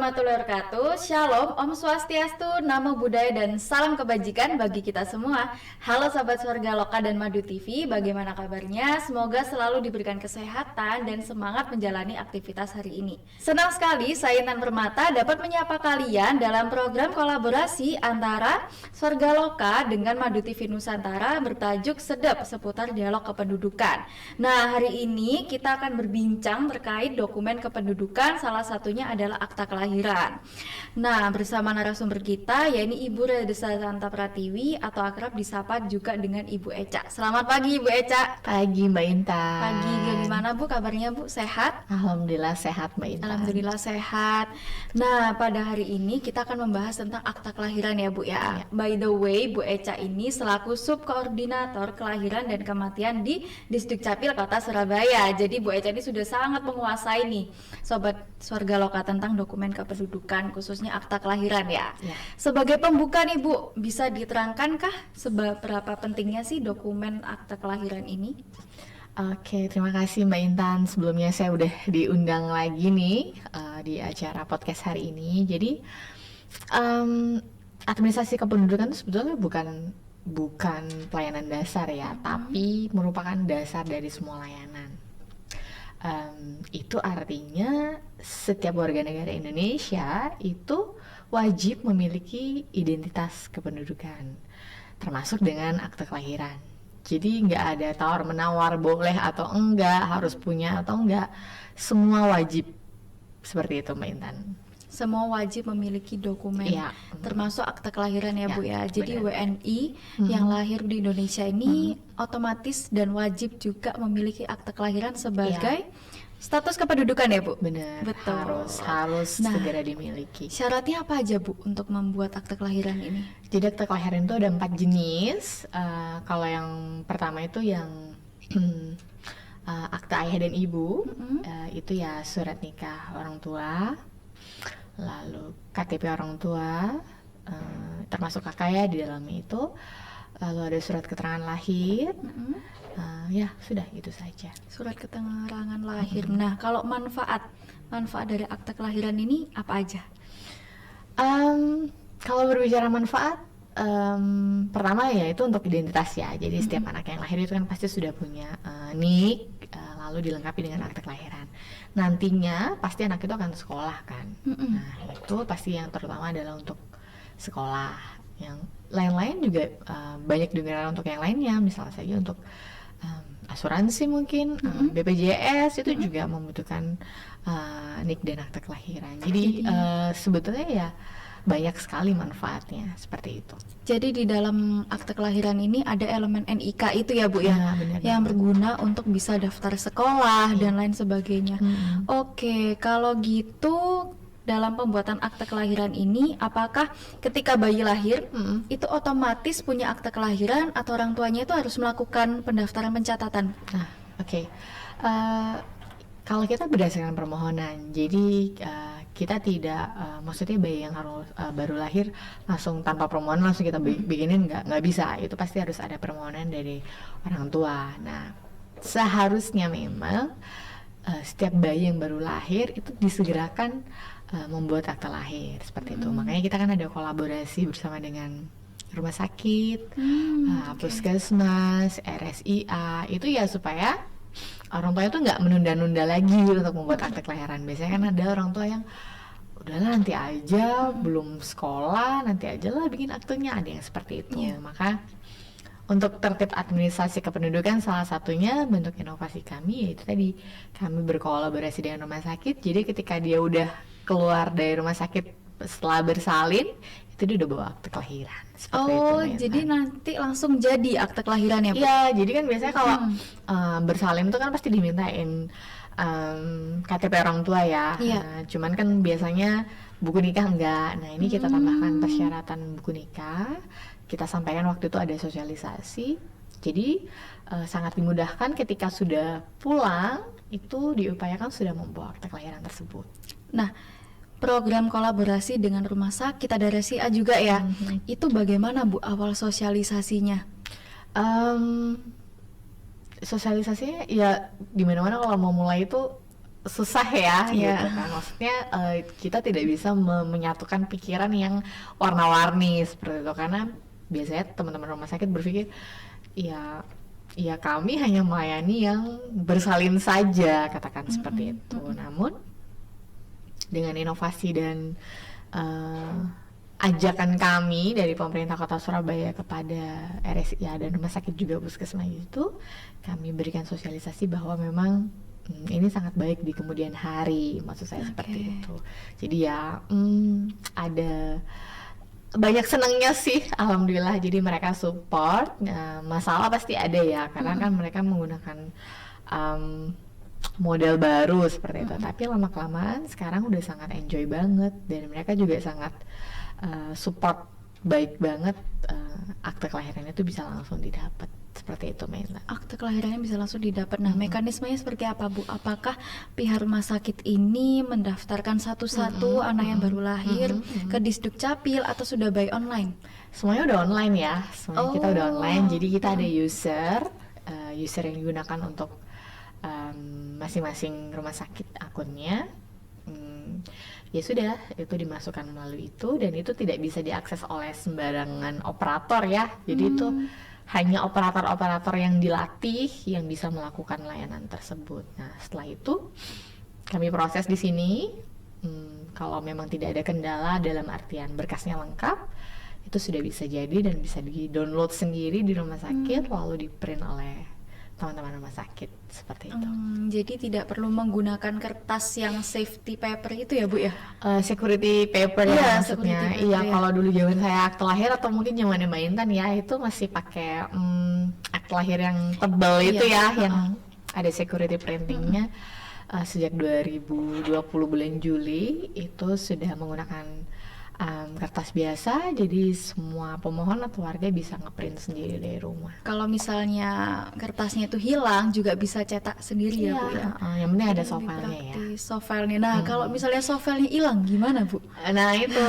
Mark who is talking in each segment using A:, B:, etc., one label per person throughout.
A: warahmatullahi wabarakatuh. Shalom, Om Swastiastu, Namo Buddhaya dan salam kebajikan bagi kita semua. Halo sahabat Surga Loka dan Madu TV, bagaimana kabarnya? Semoga selalu diberikan kesehatan dan semangat menjalani aktivitas hari ini. Senang sekali saya Intan Permata dapat menyapa kalian dalam program kolaborasi antara Surga Loka dengan Madu TV Nusantara bertajuk Sedap seputar dialog kependudukan. Nah, hari ini kita akan berbincang terkait dokumen kependudukan, salah satunya adalah akta kelahiran. Nah, bersama narasumber kita yaitu Ibu Redesa Santa Pratiwi atau akrab disapa juga dengan Ibu Eca. Selamat pagi Ibu Eca.
B: Pagi Mbak Intan.
A: Pagi, gimana Bu kabarnya Bu? Sehat?
B: Alhamdulillah sehat Mbak Intan.
A: Alhamdulillah sehat. Nah, pada hari ini kita akan membahas tentang akta kelahiran ya Bu ya. By the way, Bu Eca ini selaku subkoordinator kelahiran dan kematian di Distrik Capil Kota Surabaya. Jadi Bu Eca ini sudah sangat menguasai nih Sobat Surga Loka tentang dokumen kependudukan khususnya akta kelahiran ya. Sebagai pembuka nih Bu, bisa diterangkankah seberapa pentingnya sih dokumen akta kelahiran ini?
B: Oke, terima kasih Mbak Intan. Sebelumnya saya udah diundang lagi nih di acara podcast hari ini. Jadi administrasi kependudukan itu sebetulnya bukan pelayanan dasar ya, tapi merupakan dasar dari semua layanan. Itu artinya setiap warga negara Indonesia itu wajib memiliki identitas kependudukan, termasuk dengan akte kelahiran. Jadi nggak ada tawar menawar boleh atau enggak, harus punya atau enggak, semua wajib seperti itu Mbak Intan.
A: Semua wajib memiliki dokumen, termasuk akte kelahiran ya Bu ya. Jadi benar. WNI yang lahir di Indonesia ini otomatis dan wajib juga memiliki akte kelahiran sebagai status kependudukan ya Bu.
B: Benar.
A: Betul.
B: Harus segera dimiliki.
A: Syaratnya apa aja Bu untuk membuat akte kelahiran ini?
B: Jadi akte kelahiran itu ada 4 jenis. Kalau yang pertama itu yang akte ayah dan ibu, itu ya surat nikah orang tua. Lalu KTP orang tua, termasuk kakak ya di dalamnya itu. Lalu ada surat keterangan lahir. Ya sudah itu saja.
A: Surat keterangan lahir. Nah, kalau manfaat dari akte kelahiran ini apa aja?
B: Kalau berbicara manfaat, pertama ya itu untuk identitas ya. Jadi setiap anak yang lahir itu kan pasti sudah punya NIK, lalu dilengkapi dengan akte kelahiran. Nantinya pasti anak itu akan sekolah kan. Nah itu pasti yang terutama adalah untuk sekolah. Yang lain-lain juga banyak digunakan untuk yang lainnya, misalnya saja untuk asuransi mungkin, BPJS itu juga membutuhkan NIK dan akte kelahiran. Jadi sebetulnya ya banyak sekali manfaatnya seperti itu.
A: Jadi di dalam akte kelahiran ini ada elemen NIK itu ya Bu ya,
B: benar,
A: yang berguna untuk bisa daftar sekolah dan lain sebagainya. Oke, kalau gitu dalam pembuatan akte kelahiran ini, apakah ketika bayi lahir itu otomatis punya akte kelahiran atau orang tuanya itu harus melakukan pendaftaran pencatatan?
B: Nah, kalau kita berdasarkan permohonan, jadi kita tidak, maksudnya bayi yang harus baru lahir langsung tanpa permohonan langsung kita bikinin nggak bisa. Itu pasti harus ada permohonan dari orang tua. Nah, seharusnya memang setiap bayi yang baru lahir itu disegerakan membuat akta lahir seperti itu. Makanya kita kan ada kolaborasi bersama dengan rumah sakit, puskesmas, RSIA, itu ya supaya orang tua itu nggak menunda-nunda lagi untuk membuat akte kelahiran. Biasanya kan ada orang tua yang udahlah nanti aja, belum sekolah, nanti aja lah bikin aktenya, ada yang seperti itu. Maka untuk tertib administrasi kependudukan salah satunya bentuk inovasi kami yaitu tadi kami berkolaborasi dengan rumah sakit. Jadi ketika dia udah keluar dari rumah sakit setelah bersalin itu dia udah bawa akte kelahiran.
A: Jadi nanti langsung jadi akte kelahiran ya Bu?
B: Iya, jadi kan biasanya kalau bersalin itu kan pasti dimintain KTP orang tua ya. Nah, cuman kan biasanya buku nikah enggak. Nah ini kita tambahkan persyaratan buku nikah. Kita sampaikan waktu itu ada sosialisasi. Jadi sangat dimudahkan ketika sudah pulang itu diupayakan sudah membawa akte kelahiran tersebut.
A: Nah, program kolaborasi dengan rumah sakit ada RSIA juga ya. Itu bagaimana Bu awal sosialisasinya?
B: Sosialisasinya ya di mana-mana kalau mau mulai itu susah ya
A: Iya.
B: gitu kan. Maksudnya kita tidak bisa menyatukan pikiran yang warna-warni seperti itu, karena biasanya teman-teman rumah sakit berpikir ya ya kami hanya melayani yang bersalin saja, katakan seperti itu. Namun dengan inovasi dan eh, ajakan kami dari pemerintah Kota Surabaya kepada RSIA dan rumah sakit juga Puskesmas itu, kami berikan sosialisasi bahwa memang ini sangat baik di kemudian hari, maksud saya seperti itu. Jadi ya ada banyak senangnya sih, alhamdulillah. Jadi mereka support. Masalah pasti ada ya, karena kan mereka menggunakan model baru seperti itu. Tapi lama-kelamaan sekarang udah sangat enjoy banget, dan mereka juga sangat support baik banget. Akte kelahirannya tuh bisa langsung didapat seperti itu, Maila.
A: Akte kelahirannya bisa langsung didapat. Nah, mekanismenya seperti apa, Bu? Apakah pihak rumah sakit ini mendaftarkan satu-satu anak yang baru lahir ke Disduk Capil atau sudah by online?
B: Semuanya udah online ya, semuanya kita udah
A: Oh.
B: online. Jadi kita ada user yang digunakan untuk masing-masing rumah sakit akunnya. Ya sudah, itu dimasukkan melalui itu, dan itu tidak bisa diakses oleh sembarangan operator ya. Jadi itu hanya operator-operator yang dilatih yang bisa melakukan layanan tersebut. Nah, setelah itu kami proses di sini. Kalau memang tidak ada kendala dalam artian berkasnya lengkap, itu sudah bisa jadi dan bisa di-download sendiri di rumah sakit, lalu di-print oleh teman-teman rumah sakit seperti itu.
A: Jadi tidak perlu menggunakan kertas yang safety paper itu ya, Bu ya?
B: Security paper
A: Iya,
B: ya
A: security
B: maksudnya.
A: paper,
B: Iya,
A: ya.
B: kalau dulu zaman saya akte lahir atau mungkin zamannya Mbak Intan ya, itu masih pakai akte lahir yang tebal itu
A: Iya,
B: ya, yang ada security printingnya. Sejak 2020 bulan Juli itu sudah menggunakan kertas biasa, jadi semua pemohon atau warga bisa ngeprint sendiri dari rumah.
A: Kalau misalnya kertasnya itu hilang juga bisa cetak sendiri ya, Bu ya?
B: Yang penting ada
A: Lebih
B: softfile-nya ya.
A: praktis, softfile-nya. Nah, kalau misalnya softfile-nya hilang gimana, Bu?
B: Nah itu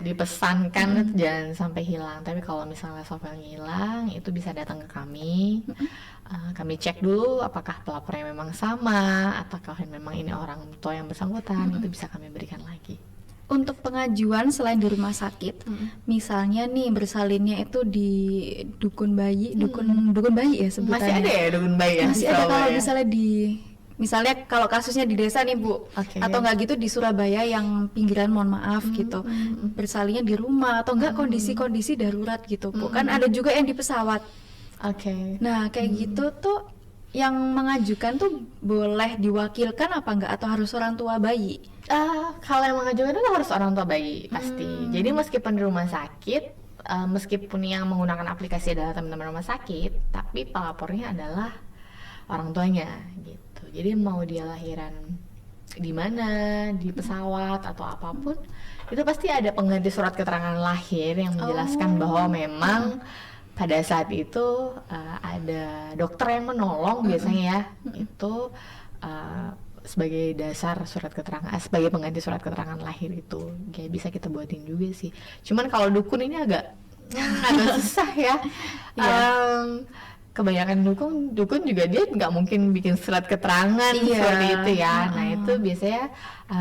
B: dipesankan jangan sampai hilang. Tapi kalau misalnya software hilang, itu bisa datang ke kami. Kami cek dulu apakah pelapornya memang sama, ataukah memang ini orang tua yang bersangkutan. Itu bisa kami berikan lagi.
A: Untuk pengajuan selain di rumah sakit, misalnya nih bersalinnya itu di dukun bayi, dukun bayi ya sebutannya.
B: Masih ada ya dukun bayi ya?
A: Masih ada kalau misalnya kalau kasusnya di desa nih, Bu,
B: Oke.
A: atau enggak gitu di Surabaya yang pinggiran, mohon maaf gitu, bersalinnya di rumah atau enggak kondisi-kondisi darurat gitu, Bu. Kan ada juga yang di pesawat.
B: Oke.
A: Nah, kayak gitu tuh yang mengajukan tuh boleh diwakilkan apa enggak, atau harus orang tua bayi?
B: Kalau yang mengajukan itu harus orang tua bayi pasti. Jadi meskipun di rumah sakit, meskipun yang menggunakan aplikasi adalah teman-teman rumah sakit, tapi pelapornya adalah orang tuanya gitu. Jadi mau dia lahiran di mana, di pesawat atau apapun, itu pasti ada pengganti surat keterangan lahir yang menjelaskan bahwa memang pada saat itu ada dokter yang menolong biasanya ya, itu sebagai dasar surat keterangan, sebagai pengganti surat keterangan lahir itu. Kayak bisa kita buatin juga sih. Cuman kalau dukun ini agak susah ya. Kebanyakan dukun juga dia nggak mungkin bikin surat keterangan seperti itu ya. Nah itu biasanya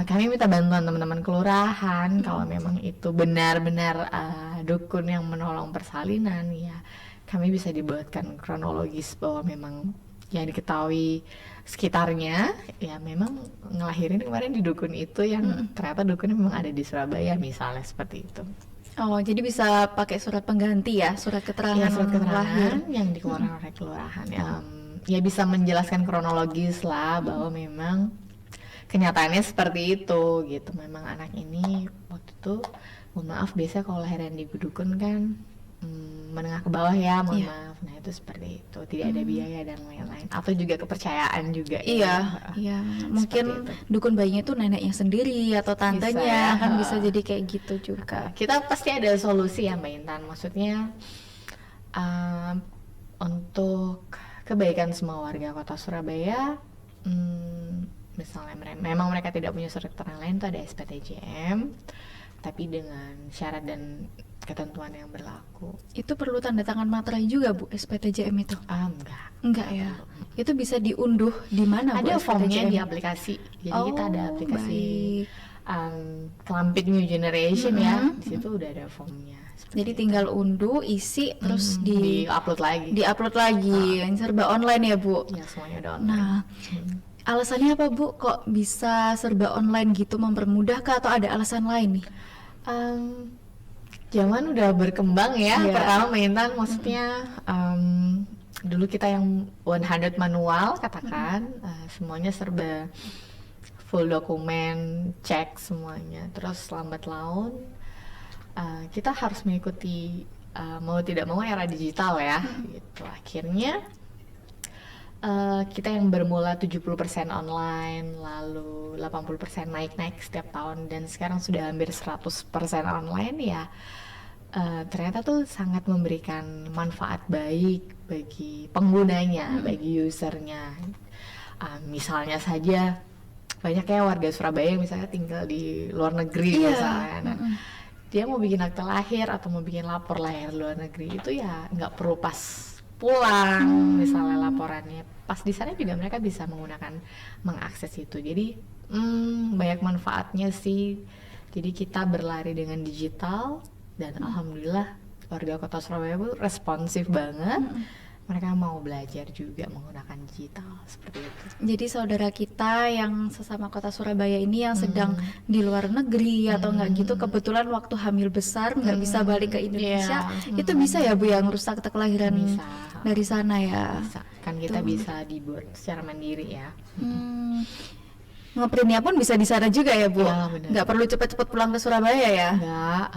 B: kami minta bantuan teman-teman kelurahan kalau memang itu benar-benar dukun yang menolong persalinan ya. Kami bisa dibuatkan kronologis bahwa memang yang diketahui sekitarnya ya memang ngelahirin kemarin di dukun itu yang ternyata dukunnya memang ada di Surabaya misalnya seperti itu.
A: Oh, jadi bisa pakai surat pengganti ya, surat keterangan,
B: Ya, surat keterangan
A: lahir.
B: yang dikeluarkan oleh kelurahan. Ya bisa menjelaskan kronologis lah bahwa memang kenyataannya seperti itu gitu. Memang anak ini waktu itu, mohon maaf, biasa kalau lahiran di dukun kan menengah ke bawah ya, mohon maaf. Nah itu seperti itu, tidak ada biaya dan lain-lain. Atau juga kepercayaan juga.
A: Iya, iya. Mungkin dukun bayinya tuh neneknya sendiri atau tantenya, kan bisa jadi kayak gitu juga.
B: Kita pasti ada solusi ya Mbak Intan. Maksudnya untuk kebaikan semua warga kota Surabaya, misalnya memang mereka tidak punya surat keterangan lain, itu ada SPTJM, tapi dengan syarat dan ketentuan yang berlaku.
A: Itu perlu tanda tangan materai juga Bu, SPTJM itu? Enggak ya. Itu bisa diunduh di mana Bu?
B: Ada formnya
A: SPTJM?
B: di aplikasi. Jadi kita ada aplikasi
A: Baik.
B: Kelampit New Generation ya.
A: Mm-hmm.
B: Di situ udah ada formnya.
A: Jadi tinggal unduh, isi, terus
B: di-upload lagi.
A: Di-upload lagi. Yang serba online ya Bu?
B: Ya, semuanya udah online.
A: Nah, alasannya apa Bu? Kok bisa serba online gitu, mempermudah kah atau ada alasan lain nih?
B: Zaman udah berkembang ya.
A: Iya.
B: Pertama mainan maksudnya dulu kita yang 100 manual katakan, semuanya serba full dokumen, cek semuanya. Terus lambat laun kita harus mengikuti mau tidak mau era digital ya. Gitu. Akhirnya kita yang bermula 70% online, lalu 80% naik-naik setiap tahun, dan sekarang sudah hampir 100% online ya. Ternyata tuh sangat memberikan manfaat baik bagi penggunanya, bagi usernya. Misalnya saja banyak ya warga Surabaya yang misalnya tinggal di luar negeri misalnya. Nah, dia mau bikin akte lahir atau mau bikin lapor lahir luar negeri itu ya nggak perlu pas pulang misalnya laporannya, pas di sana juga mereka bisa mengakses itu. Jadi banyak manfaatnya sih. Jadi kita berlari dengan digital dan alhamdulillah warga Kota Surabaya itu responsif banget. Mereka mau belajar juga menggunakan digital seperti itu.
A: Jadi saudara kita yang sesama Kota Surabaya ini yang sedang di luar negeri atau nggak gitu, kebetulan waktu hamil besar nggak bisa balik ke Indonesia, itu bisa ya Bu yang ngurus akte kelahiran dari sana ya?
B: Bisa. Kan kita bisa dibuat secara mandiri ya.
A: Ngeprintnya pun bisa di sana juga ya Bu?
B: Ya, benar.
A: Nggak perlu cepat-cepat pulang ke Surabaya ya?
B: Enggak.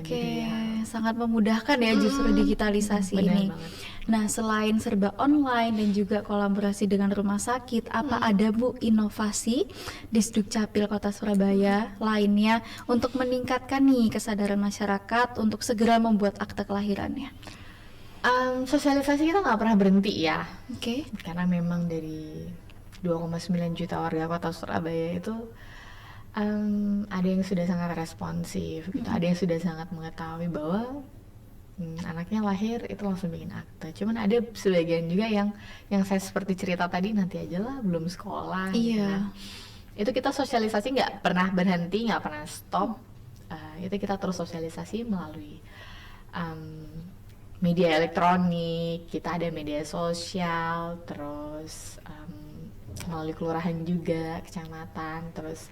A: Oke, sangat memudahkan ya justru digitalisasi ini.
B: Banget.
A: Nah, selain serba online dan juga kolaborasi dengan rumah sakit, apa ada Bu inovasi di Sdukcapil Kota Surabaya lainnya untuk meningkatkan nih kesadaran masyarakat untuk segera membuat akte kelahirannya?
B: Sosialisasi kita nggak pernah berhenti ya.
A: Oke.
B: Karena memang dari 2,9 juta warga Kota Surabaya itu ada yang sudah sangat responsif, gitu. Ada yang sudah sangat mengetahui bahwa anaknya lahir itu langsung bikin akte. Cuman ada sebagian juga yang saya seperti cerita tadi, nanti aja lah belum sekolah.
A: Iya.
B: Nah, itu kita sosialisasi nggak pernah berhenti, nggak pernah stop. Itu kita terus sosialisasi melalui media elektronik, kita ada media sosial, terus melalui kelurahan juga, kecamatan, terus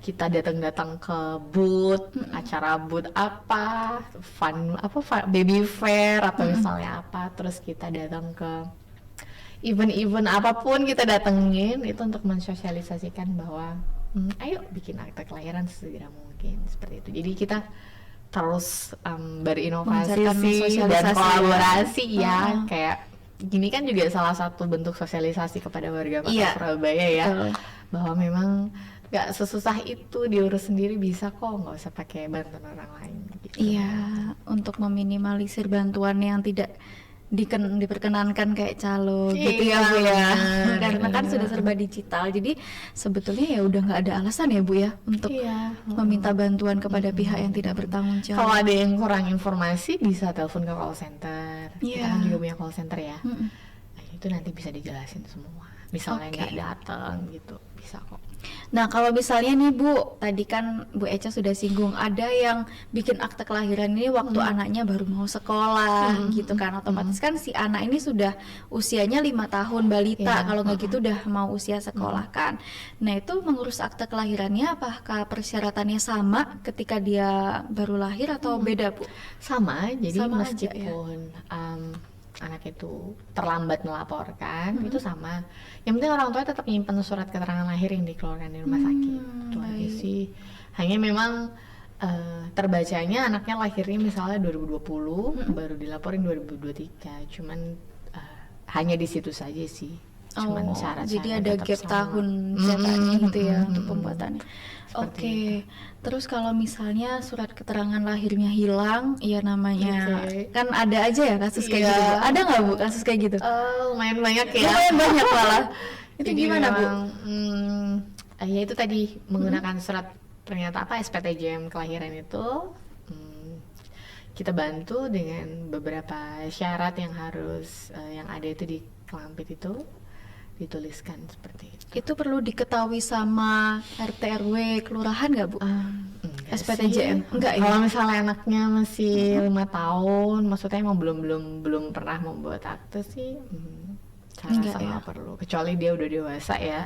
B: kita datang ke booth, acara booth apa, baby fair atau misalnya apa, terus kita datang ke event-event apapun kita datengin itu untuk mensosialisasikan bahwa ayo bikin akte kelahiran segera mungkin, seperti itu. Jadi kita terus berinovasi dan kolaborasi ya. Kayak gini kan juga salah satu bentuk sosialisasi kepada warga Kota Surabaya ya, bahwa memang nggak sesusah itu, diurus sendiri bisa kok, nggak usah pakai bantuan orang lain gitu.
A: Iya, untuk meminimalisir bantuan yang tidak diperkenankan kayak calo gitu ya Bu ya. Karena kan sudah serba digital, jadi sebetulnya ya udah nggak ada alasan ya Bu ya untuk meminta bantuan kepada pihak yang tidak bertanggung jawab.
B: Kalau ada yang kurang informasi bisa telepon ke call center. Kita kan juga punya call center ya. Nah, itu nanti bisa dijelasin semua. Misalnya nggak datang gitu, bisa kok.
A: Nah, kalau misalnya nih Bu, tadi kan Bu Echa sudah singgung ada yang bikin akte kelahiran ini waktu anaknya baru mau sekolah gitu kan, otomatis kan si anak ini sudah usianya 5 tahun balita, kalau nggak gitu udah mau usia sekolah kan. Nah, itu mengurus akte kelahirannya apakah persyaratannya sama ketika dia baru lahir atau beda Bu?
B: Sama, jadi
A: Sama
B: meskipun anak itu terlambat melaporkan itu sama. Yang penting orang tua tetap nyimpen surat keterangan lahir yang dikeluarkan di rumah sakit. Itu aja sih. Hanya memang terbacanya anaknya lahirnya misalnya 2020 baru dilaporin 2023. Cuman hanya di situ saja sih. Cuman syarat-syarat
A: jadi ada gap
B: sama.
A: tahun cetaknya gitu ya untuk pembuatannya. Oke. Terus kalau misalnya surat keterangan lahirnya hilang, ya namanya kan ada aja ya kasus kayak gitu. Bu. Ada nggak Bu kasus kayak gitu?
B: Lumayan banyak ya.
A: Lumayan banyak malah. Itu
B: Jadi
A: gimana Bu?
B: Ya itu tadi menggunakan surat ternyata SPTJM kelahiran itu kita bantu dengan beberapa syarat yang harus yang ada itu di kelampit itu dituliskan seperti itu.
A: Itu perlu diketahui sama RT RW kelurahan nggak Bu?
B: Enggak
A: SPTJM?
B: sih.
A: Enggak ya?
B: Kalau misalnya anaknya masih 5 tahun, maksudnya emang belum pernah membuat akte sih, saya
A: Enggak
B: rasa
A: ya?
B: nggak perlu. Kecuali dia udah dewasa ya,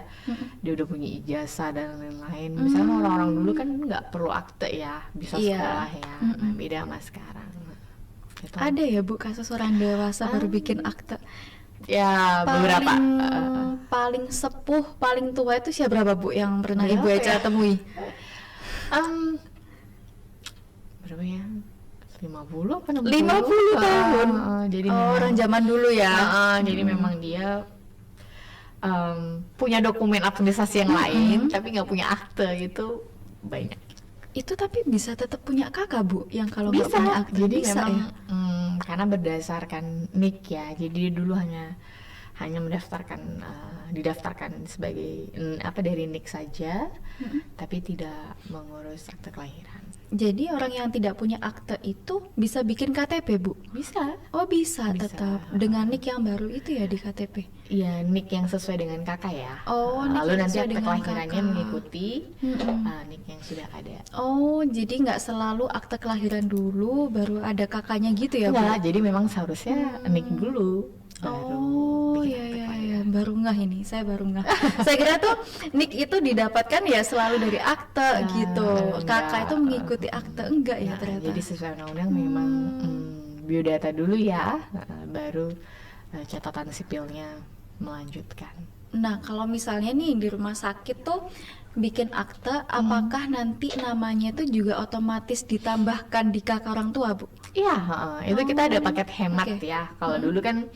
B: dia udah punya ijazah dan lain-lain. Misalnya orang-orang dulu kan nggak perlu akte ya, bisa
A: Iya.
B: sekolah ya. Nah, beda sama sekarang. Gitu.
A: Ada ya Bu kasus orang dewasa baru bikin akte?
B: Ya beberapa.
A: Paling sepuh, paling tua itu siapa berapa Bu yang pernah Ibu
B: Berapa
A: Eca
B: ya?
A: temui?
B: Berapa ya? 50 apa 60?
A: 50 tahun.
B: Jadi
A: Oh,
B: memang-
A: orang zaman dulu ya.
B: jadi memang dia punya dokumen administrasi yang lain, tapi nggak punya akte gitu banyak.
A: Itu tapi bisa tetap punya kakak Bu yang kalau nggak
B: Bisa,
A: punya akte
B: jadi
A: bisa
B: memang
A: ya.
B: karena berdasarkan NIK ya, jadi dia dulu hanya didaftarkan sebagai dari NIK saja, tapi tidak mengurus akte kelahiran.
A: Jadi orang yang tidak punya akte itu bisa bikin KTP Bu?
B: Bisa.
A: Oh bisa,
B: Bisa.
A: tetap dengan NIK yang baru itu ya di KTP.
B: Iya, NIK yang sesuai dengan kakak ya.
A: Oh, NIK
B: lalu
A: yang
B: nanti
A: sesuai
B: akte
A: dengan
B: kelahirannya
A: kakak.
B: mengikuti NIK yang sudah ada.
A: Oh, jadi nggak selalu akte kelahiran dulu baru ada kakaknya gitu ya Bu?
B: Enggak, jadi memang seharusnya NIK dulu baru
A: Oh
B: bikin
A: iya
B: akte
A: iya
B: kelahiran.
A: iya, baru ngeh ini, saya baru ngeh. Saya kira tuh NIK itu didapatkan ya selalu dari akte gitu. Kakak
B: enggak.
A: itu mengikuti akte enggak ya
B: Nah,
A: ternyata.
B: jadi sesuai undang-undang memang biodata dulu ya, baru catatan sipilnya melanjutkan.
A: Nah, kalau misalnya nih di rumah sakit tuh bikin akte, apakah nanti namanya tuh juga otomatis ditambahkan di kakak orang tua, Bu?
B: Iya, itu kita ada paket hemat
A: Oke.
B: ya. Kalau dulu kan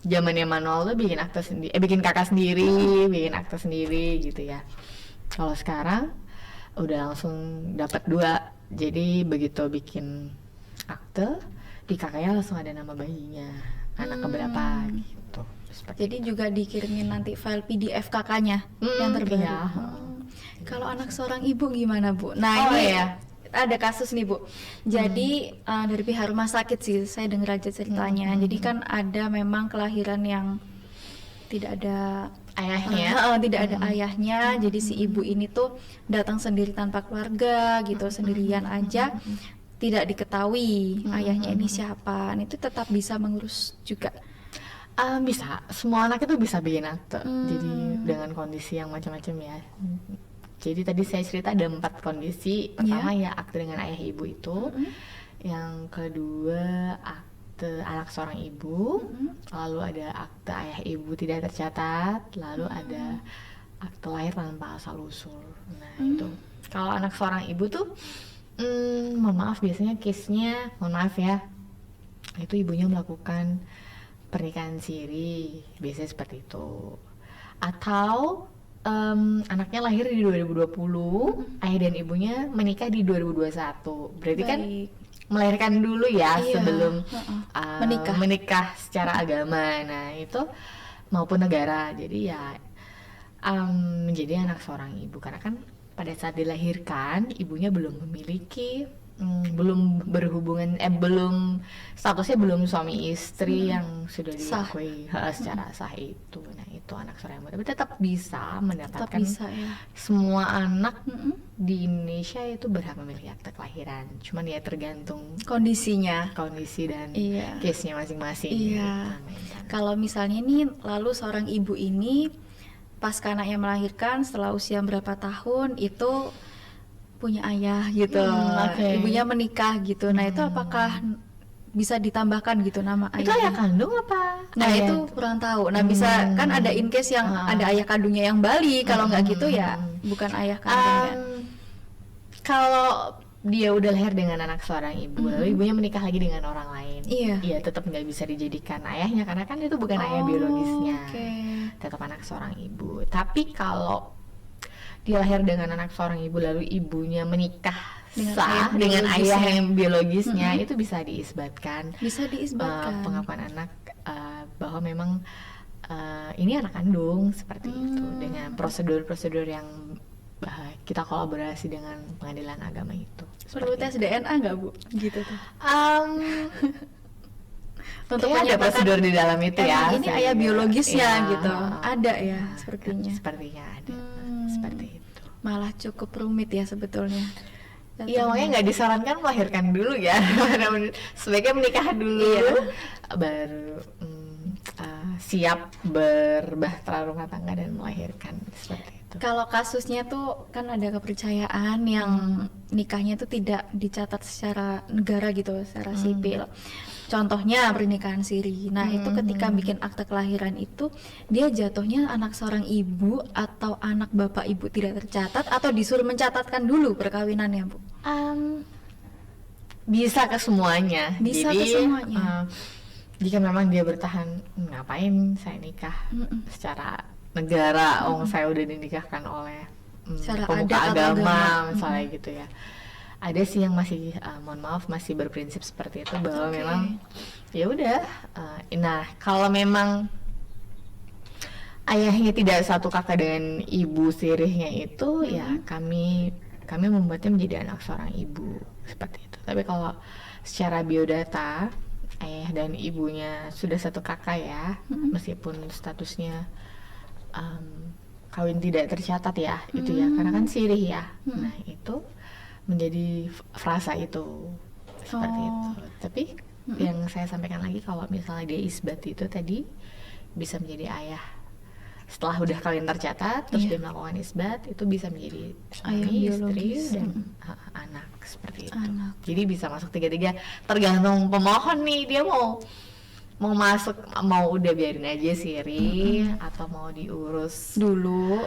B: zamannya manual tuh bikin akte sendiri, bikin kakak sendiri, bikin akte sendiri gitu ya. Kalau sekarang udah langsung dapat 2. Jadi begitu bikin akte, di kakaknya langsung ada nama bayinya, anak keberapa gitu. Seperti
A: Jadi juga dikirimin nanti file PDF kakaknya yang terbaru.
B: iya.
A: Kalau anak seorang ibu gimana, Bu? Nah,
B: Oh,
A: ini
B: iya.
A: ada kasus nih, Bu. Jadi dari pihak rumah sakit sih, saya dengar aja ceritanya. Jadi kan ada memang kelahiran yang tidak ada
B: ayahnya.
A: tidak ada ayahnya. Jadi si ibu ini tuh datang sendiri tanpa keluarga gitu, sendirian aja. Tidak diketahui ayahnya ini siapa. Nah, itu tetap bisa mengurus juga.
B: Bisa, semua anak itu bisa bikin akte. Jadi dengan kondisi yang macam-macam ya. Jadi tadi saya cerita ada 4 kondisi. Pertama ya akte dengan ayah ibu itu. Yang kedua akte anak seorang ibu. Lalu ada akte ayah ibu tidak tercatat. Lalu ada akte lahir tanpa asal usul. Nah itu kalau anak seorang ibu tuh, mohon maaf biasanya case-nya, mohon maaf ya, itu ibunya melakukan pernikahan siri, biasanya seperti itu. Atau anaknya lahir di 2020, ayah dan ibunya menikah di 2021. Berarti kan
A: Baik.
B: melahirkan dulu ya
A: Iya,
B: sebelum
A: menikah.
B: secara agama. Nah itu maupun negara. Jadi ya menjadi anak seorang ibu karena kan pada saat dilahirkan ibunya belum memiliki belum berhubungan belum statusnya belum suami istri yang sudah
A: Sah.
B: diakui secara sah itu. Nah itu anak seorang ibu, tapi tetap bisa
A: Tetap
B: mendapatkan.
A: bisa ya.
B: Semua anak di Indonesia itu berhak memiliki akte kelahiran, cuman ya tergantung
A: Kondisinya.
B: kondisi dan
A: Iya.
B: case-nya masing-masing.
A: Iya.
B: Gitu.
A: Kalau misalnya nih lalu seorang ibu ini pasca anaknya melahirkan setelah usia berapa tahun itu punya ayah gitu,
B: Oke.
A: ibunya menikah gitu. Nah itu apakah bisa ditambahkan gitu nama
B: Itu ayah
A: ayahnya?
B: kandung apa?
A: Nah
B: Ayah-
A: itu kurang tahu. Nah bisa kan ada in case yang ada ayah kandungnya yang Bali. Kalau nggak gitu ya bukan ayah kandungnya.
B: Kalau dia udah lahir dengan anak seorang ibu, lalu ibunya menikah lagi dengan orang lain,
A: Iya.
B: tetap nggak bisa dijadikan ayahnya karena kan itu bukan ayah biologisnya,
A: Oke.
B: tetap anak seorang ibu. Tapi kalau dia lahir dengan anak seorang ibu lalu ibunya menikah
A: Dengan
B: sah
A: ayah
B: dengan
A: biologisnya.
B: ayah yang biologisnya, itu bisa diisbatkan
A: Bisa diisbatkan.
B: pengakuan anak bahwa memang ini anak kandung seperti itu dengan prosedur-prosedur yang kita kolaborasi dengan pengadilan agama itu.
A: Perlu tes DNA nggak Bu? Gitu tuh. Untuk
B: Kayaknya ada
A: menyatakan
B: prosedur di dalam itu ya.
A: emang ini ayah biologisnya
B: Iya.
A: gitu. Ada ya sepertinya.
B: Sepertinya ada.
A: Hmm.
B: Seperti itu.
A: Malah cukup rumit ya sebetulnya.
B: Iya, makanya nggak disarankan melahirkan dulu ya. Sebaiknya menikah dulu,
A: Iya.
B: baru siap berbahtera rumah tangga dan melahirkan, seperti itu.
A: Kalau kasusnya tuh kan ada kepercayaan yang nikahnya tuh tidak dicatat secara negara gitu, secara sipil. Contohnya pernikahan siri. Nah, itu ketika bikin akte kelahiran itu dia jatuhnya anak seorang ibu atau anak bapak ibu tidak tercatat atau disuruh mencatatkan dulu perkawinannya, Bu?
B: Bisa ke semuanya.
A: Bisa
B: Jadi,
A: ke semuanya.
B: jika memang dia bertahan, ngapain saya nikah secara negara, saya udah dinikahkan oleh
A: Secara
B: pemuka
A: adat atau
B: agama,
A: agama.
B: misalnya gitu ya. Ada sih yang masih, mohon maaf, masih berprinsip seperti itu bahwa
A: Oke.
B: memang ya udah. Nah, kalau memang ayahnya tidak satu kakak dengan ibu sirihnya itu, ya kami membuatnya menjadi anak seorang ibu seperti itu. Tapi kalau secara biodata ayah dan ibunya sudah satu kakak ya, meskipun statusnya kawin tidak tercatat ya, itu ya, karena kan sirih ya. Nah, itu menjadi frasa itu seperti itu. Tapi yang saya sampaikan lagi, kalau misalnya dia isbat itu tadi bisa menjadi ayah setelah udah kawin tercatat, terus dia melakukan isbat, itu bisa menjadi
A: Ayah
B: suami, istri,
A: biologis.
B: dan anak seperti itu.
A: Anak.
B: Jadi bisa masuk tiga-tiga, tergantung pemohon nih, dia mau masuk, mau udah biarin aja siri atau mau diurus
A: Dulu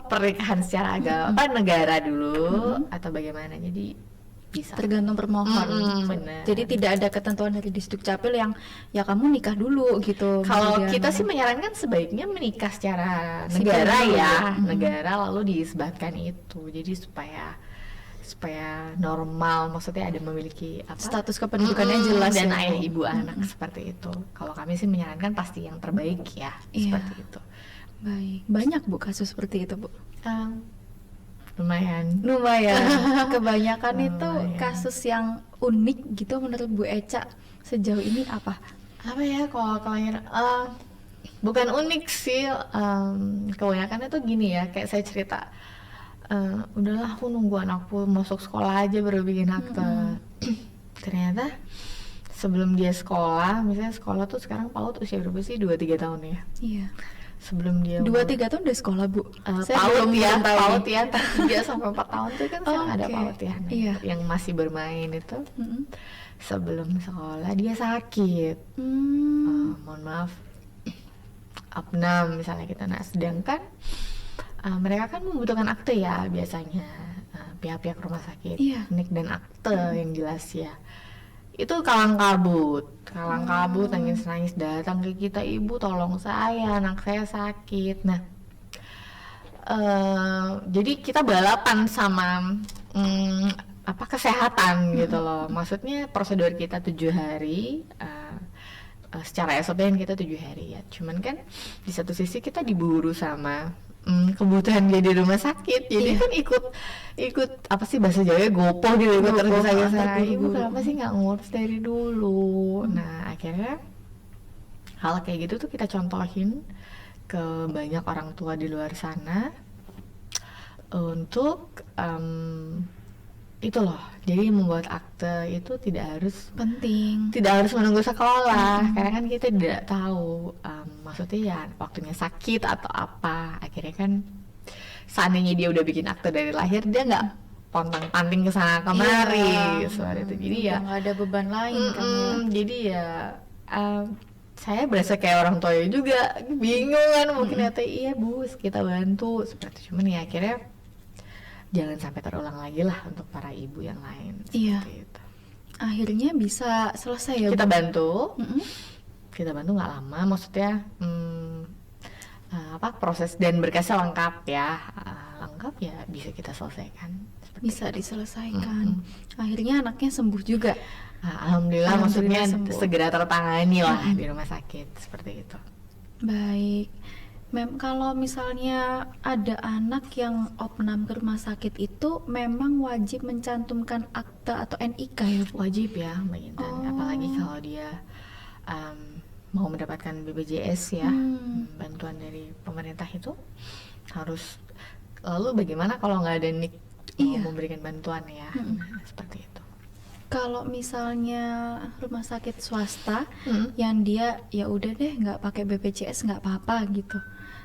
B: pernikahan secara agama negara dulu atau bagaimana. Jadi bisa
A: tergantung permohon.
B: benar.
A: Jadi tidak ada ketentuan dari Disduk Capil yang ya kamu nikah dulu gitu.
B: Kalau
A: Kemudian-
B: kita sih menyarankan sebaiknya menikah secara
A: Sipil
B: negara
A: dulu.
B: ya, negara lalu diisbatkan itu. Jadi supaya normal, maksudnya ada memiliki
A: status kependudukannya jelas
B: dan
A: ya,
B: ayah
A: Bu.
B: ibu anak seperti itu. Kalau kami sih menyarankan pasti yang terbaik ya,
A: Iya.
B: seperti itu.
A: Baik, banyak Bu kasus seperti itu Bu.
B: Lumayan.
A: Lumayan. Kebanyakan itu
B: Lumayan.
A: kasus yang unik gitu menurut Bu Eca sejauh ini apa?
B: Apa ya kalau kelahiran? Bukan unik sih, kebanyakan itu gini ya, kayak saya cerita, udahlah aku nunggu anakku masuk sekolah aja baru bikin akte. Ternyata sebelum dia sekolah, misalnya sekolah tuh sekarang PAUD usia berapa sih? 2-3 tahun ya.
A: Iya.
B: Sebelum dia
A: 2-3 tahun udah sekolah Bu.
B: PAUD ya,
A: belum tahu
B: PAUD
A: nih.
B: ya, 3-4 tahun tuh kan sekarang ada
A: Oke.
B: PAUD ya. Nah,
A: Iya.
B: yang masih bermain itu
A: Mm-mm.
B: sebelum sekolah dia sakit. Mohon maaf, apnam misalnya kita. Nah, sedangkan mereka kan membutuhkan akte ya biasanya, pihak-pihak rumah sakit,
A: Iya.
B: nik dan akte yang jelas ya. Itu kalang kabut, nangis datang ke kita, ibu tolong saya, anak saya sakit. Nah, jadi kita balapan sama kesehatan gitu loh. Maksudnya prosedur kita 7 hari, secara SOP kan kita 7 hari ya. Cuman kan di satu sisi kita diburu sama kebutuhan dia di rumah sakit. Jadi kan ikut apa sih bahasa Jawa, gopoh gitu, ikut tergesa-gesa. Ibu kenapa sih nggak ngurus dari dulu? Nah, akhirnya hal kayak gitu tuh kita contohin ke banyak orang tua di luar sana untuk itu loh. Jadi membuat akte itu tidak harus menunggu sekolah, karena kan kita tidak tahu maksudnya ya waktunya sakit atau apa. Akhirnya kan seandainya dia udah bikin akte dari lahir, dia nggak pontang-panting ke sana kemari seperti itu. Jadi ya
A: nggak ada beban lain kan ya.
B: jadi ya saya berasa kayak orang tua juga bingung kan, mungkin kata iya Bu kita bantu seperti, cuman ya akhirnya jangan sampai terulang lagi lah untuk para ibu yang lain.
A: Iya.
B: Seperti itu.
A: Akhirnya bisa selesai ya
B: Kita
A: Bu?
B: bantu,
A: Mm-mm.
B: kita bantu nggak lama, maksudnya proses dan berkasnya lengkap ya, lengkap ya bisa kita selesaikan. Seperti
A: Bisa
B: itu.
A: diselesaikan. Akhirnya anaknya sembuh juga.
B: Alhamdulillah,
A: Alhamdulillah
B: maksudnya
A: sembuh.
B: segera tertangani lah di rumah sakit seperti itu.
A: Baik. Kalau misalnya ada anak yang opnam ke rumah sakit itu memang wajib mencantumkan akte atau NIK ya Bu?
B: Wajib ya Mbak Intan, apalagi kalau dia mau mendapatkan BPJS ya, bantuan dari pemerintah itu harus. Lalu bagaimana kalau nggak ada NIK mau memberikan bantuan ya? Nah, seperti itu.
A: Kalau misalnya rumah sakit swasta yang dia ya udah deh nggak pakai BPJS nggak apa-apa gitu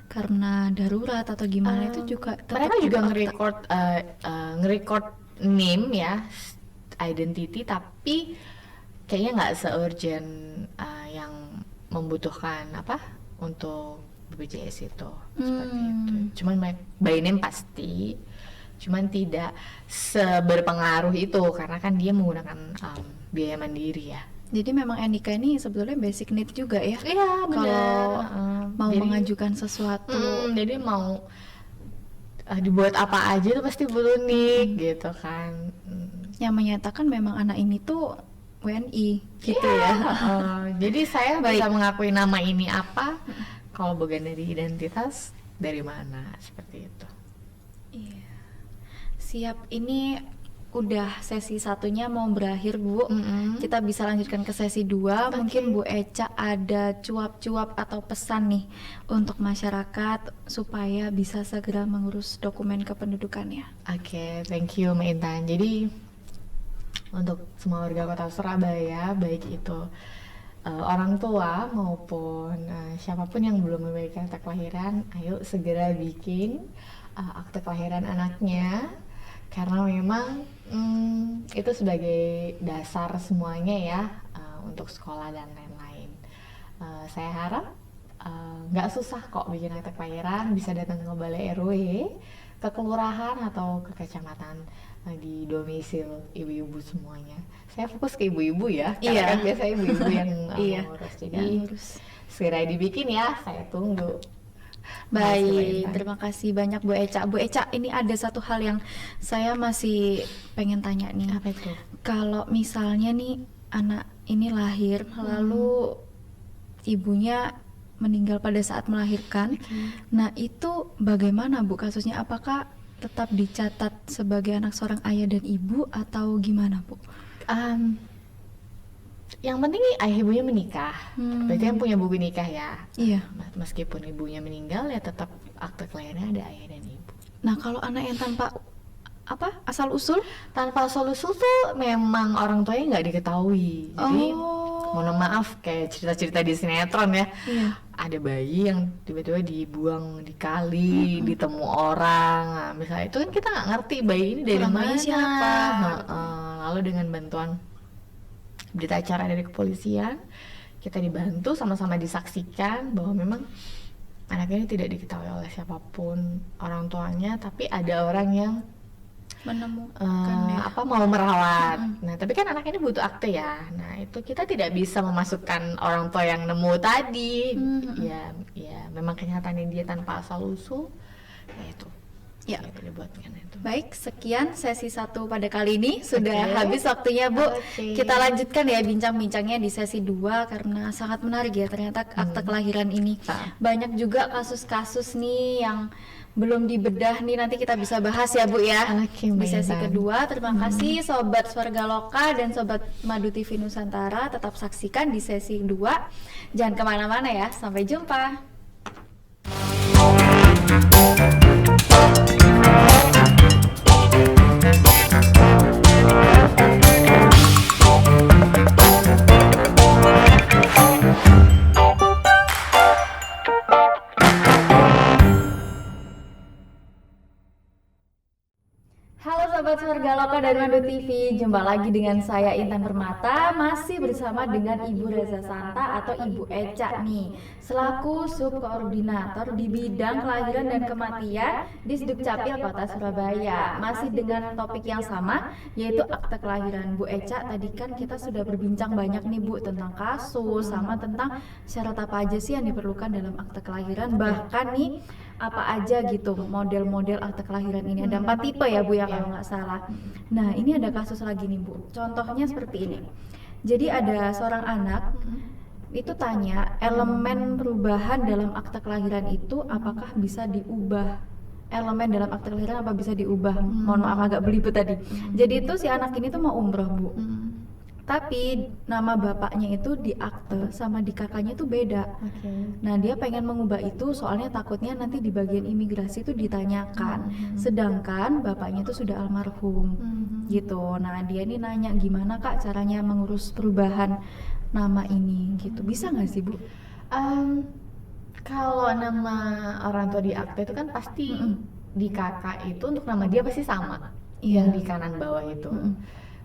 A: karena darurat atau gimana, itu juga
B: mereka juga nge-record name ya, identity, tapi kayaknya nggak se-urgent yang membutuhkan apa untuk BPJS itu, seperti itu. Cuman by name pasti, cuman tidak seberpengaruh itu karena kan dia menggunakan biaya mandiri ya.
A: Jadi memang NIK ini sebetulnya basic need juga ya.
B: Iya,
A: kalau mau
B: Jadi,
A: mengajukan sesuatu.
B: Jadi mau dibuat apa aja tuh pasti butuh NIK gitu kan.
A: Yang menyatakan memang anak ini tuh WNI gitu ya.
B: Jadi saya bisa mengakui nama ini apa kalau bukan dari identitas dari mana, seperti itu.
A: Iya. Siap, ini udah sesi satunya mau berakhir Bu. Kita bisa lanjutkan ke sesi 2. Mungkin Bu Eca ada cuap-cuap atau pesan nih untuk masyarakat supaya bisa segera mengurus dokumen kependudukannya.
B: Oke, thank you Mbak Intan. Jadi untuk semua warga Kota Surabaya, baik itu orang tua maupun siapapun yang belum memiliki akte kelahiran, ayo segera bikin akte kelahiran anaknya. Karena memang itu sebagai dasar semuanya ya, untuk sekolah dan lain-lain. Saya harap nggak susah kok bikin akte kelahiran, bisa datang ke balai RW, ke kelurahan atau ke kecamatan di domisil ibu-ibu semuanya. Saya fokus ke ibu-ibu ya, karena kan biasanya ibu-ibu yang ngurus. Jadi segera dibikin ya, saya tunggu.
A: Baik, terima kasih banyak Bu Eca. Bu Eca, ini ada satu hal yang saya masih pengen tanya nih.
B: Apa itu?
A: Kalau misalnya nih anak ini lahir, lalu ibunya meninggal pada saat melahirkan, nah itu bagaimana Bu kasusnya? Apakah tetap dicatat sebagai anak seorang ayah dan ibu atau gimana Bu?
B: Yang penting ayah ibunya menikah, berarti kan punya buku nikah ya.
A: Iya.
B: Meskipun ibunya meninggal ya tetap akte kelahirannya ada ayah dan ibu.
A: Nah kalau anak yang tanpa asal usul?
B: Tanpa asal usul tuh memang orang tuanya nggak diketahui. Jadi mohon maaf kayak cerita-cerita di sinetron ya. Ada bayi yang tiba-tiba dibuang di kali, ditemu orang. Nah, misalnya itu kan kita nggak ngerti bayi ini dari mana.
A: Siapa?
B: Lalu dengan bantuan berita acara dari kepolisian, kita dibantu sama-sama disaksikan bahwa memang anak ini tidak diketahui oleh siapapun orang tuanya, tapi ada orang yang
A: menemukan
B: mau merawat. Nah, tapi kan anak ini butuh akte ya. Nah, itu kita tidak bisa memasukkan orang tua yang nemu tadi. Ya, memang kenyataannya dia tanpa asal usul. Ya itu.
A: Ya.
B: Itu dibuatkan itu.
A: Baik, sekian sesi 1 pada kali ini. Sudah habis waktunya Bu. Kita lanjutkan ya bincang-bincangnya di sesi 2 karena sangat menarik ya ternyata akte kelahiran ini. Banyak juga kasus-kasus nih yang belum dibedah nih, nanti kita bisa bahas ya Bu ya di sesi kedua. Terima kasih Sobat Swarga Loka dan Sobat Madu TV Nusantara, tetap saksikan di sesi 2. Jangan kemana-mana ya, sampai jumpa. Sobat Swarga Loka dan Madu TV, jumpa lagi dengan saya Intan Permata, masih bersama dengan Ibu Reza Santa atau Ibu Eca nih, selaku subkoordinator di bidang kelahiran dan kematian di Sdukcapil Kota Surabaya. Masih dengan topik yang sama, yaitu akte kelahiran. Bu Eca, tadi kan kita sudah berbincang banyak nih Bu tentang kasus, sama tentang syarat apa aja sih yang diperlukan dalam akte kelahiran, bahkan nih apa aja gitu model-model akte kelahiran ini. Ada 4 tipe ya Bu ya kalau nggak salah. Nah ini ada kasus lagi nih Bu, contohnya seperti ini. Jadi ada seorang anak itu tanya elemen perubahan dalam akte kelahiran itu apakah bisa diubah. Elemen dalam akte kelahiran apa bisa diubah? Mohon maaf agak belibet tadi. Jadi itu si anak ini tuh mau umroh, Bu. Tapi nama bapaknya itu di akte sama di kakaknya itu beda. Nah, dia pengen mengubah itu soalnya takutnya nanti di bagian imigrasi itu ditanyakan. Sedangkan bapaknya itu sudah almarhum. Gitu. Nah, dia ini nanya gimana Kak caranya mengurus perubahan nama ini gitu. Bisa nggak sih, Bu?
B: Kalau nama orang tua di akte itu kan pasti di kakak itu untuk nama dia pasti sama. Yang di kanan bawah itu.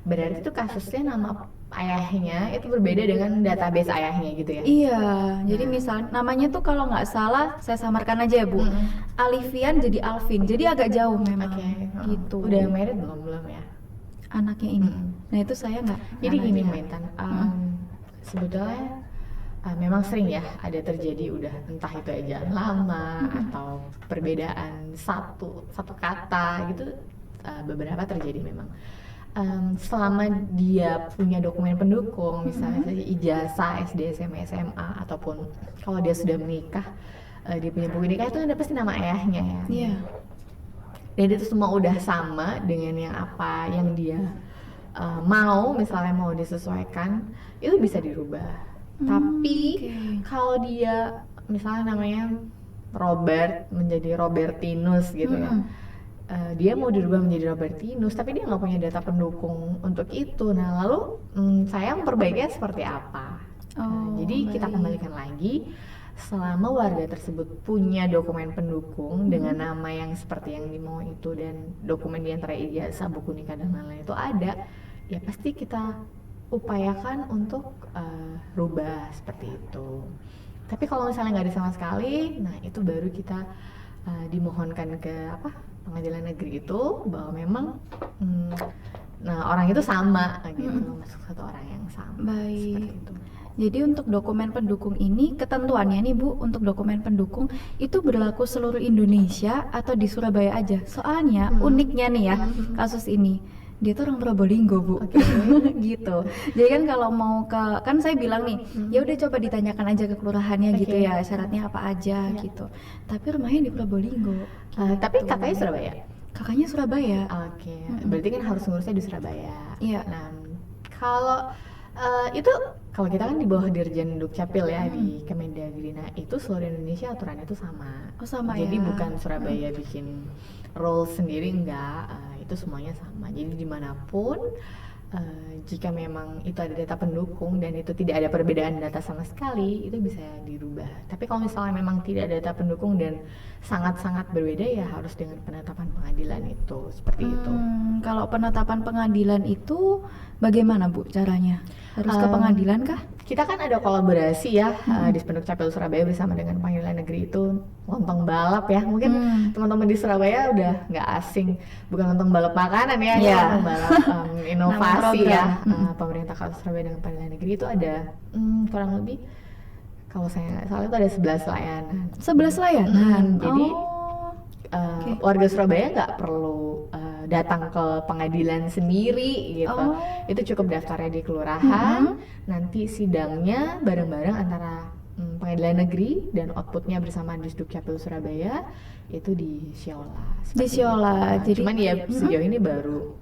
B: Berarti itu kasusnya nama ayahnya itu berbeda dengan database ayahnya gitu ya?
A: Iya, jadi misal namanya tuh kalau nggak salah saya samarkan aja ya Bu, Alifian jadi Alvin, jadi agak jauh memang. Gitu.
B: Udah married belum ya?
A: Anaknya ini. Nah itu saya nggak.
B: Jadi gini Mbak Intan, sebetulnya memang sering ya ada terjadi udah entah itu ejaan lama atau perbedaan satu kata gitu, beberapa terjadi memang. Selama dia punya dokumen pendukung, misalnya saja ijazah SD, SMA, SMA, ataupun kalau dia sudah menikah, dia punya buku nikah itu ada pasti nama ayahnya ya.
A: Iya.
B: Dan itu semua udah sama dengan yang apa yang dia mau, misalnya mau disesuaikan, itu bisa dirubah. Tapi kalau dia misalnya namanya Robert menjadi Robertinus gitu ya. Dia mau dirubah menjadi Robertinus, tapi dia nggak punya data pendukung untuk itu. Nah, lalu saya memperbaikinya seperti apa? Jadi kita kembalikan lagi, selama warga tersebut punya dokumen pendukung dengan nama yang seperti yang dimau itu dan dokumen di antara ijazah, buku nikah dan lain-lain itu ada, ya pasti kita upayakan untuk rubah seperti itu. Tapi kalau misalnya nggak ada sama sekali, nah itu baru kita dimohonkan ke pengadilan negeri itu bahwa memang orang itu sama gitu, masuk satu orang yang sama.
A: Baik.
B: Seperti itu.
A: Jadi untuk dokumen pendukung ini ketentuannya nih Bu, untuk dokumen pendukung itu berlaku seluruh Indonesia atau di Surabaya aja? Soalnya uniknya nih ya kasus ini, dia tuh orang Probolinggo Bu. Gitu. Jadi kan kalau mau ke, kan saya bilang nih, ya udah coba ditanyakan aja ke kelurahannya gitu ya, syaratnya apa aja gitu. Tapi rumahnya di Probolinggo.
B: Tapi kakaknya Surabaya?
A: Kakaknya Surabaya.
B: Berarti kan harus ngurusnya di Surabaya.
A: Iya.
B: Nah, kalau itu kalau kita kan di bawah Dirjen Dukcapil ya di Kemendagri. Nah, itu seluruh Indonesia aturannya itu sama.
A: Oh, sama.
B: Jadi
A: ya.
B: bukan Surabaya bikin rules sendiri, enggak. Itu semuanya sama. Jadi dimanapun jika memang itu ada data pendukung dan itu tidak ada perbedaan data sama sekali, itu bisa dirubah. Tapi kalau misalnya memang tidak ada data pendukung dan sangat-sangat berbeda, ya harus dengan penetapan pengadilan itu, seperti itu.
A: Kalau penetapan pengadilan itu bagaimana Bu caranya? Harus ke pengadilan kah?
B: Kita kan ada kolaborasi ya di Dukcapil Surabaya bersama dengan pengadilan negeri itu, lontong balap ya. Mungkin teman-teman di Surabaya udah nggak asing, bukan lontong balap makanan ya, lontong balap inovasi ya. Pemerintah Kota Surabaya dengan pengadilan negeri itu ada kurang lebih, kalau saya nggak salah itu ada 11 layanan.
A: 11 layanan.
B: Jadi warga Surabaya nggak perlu datang ke pengadilan sendiri gitu. Itu cukup daftarnya di kelurahan, nanti sidangnya bareng-bareng antara pengadilan negeri dan outputnya bersama Disdukcapil Surabaya itu di Siola.
A: Di Siola.
B: Jadi cuman ya sejauh ini baru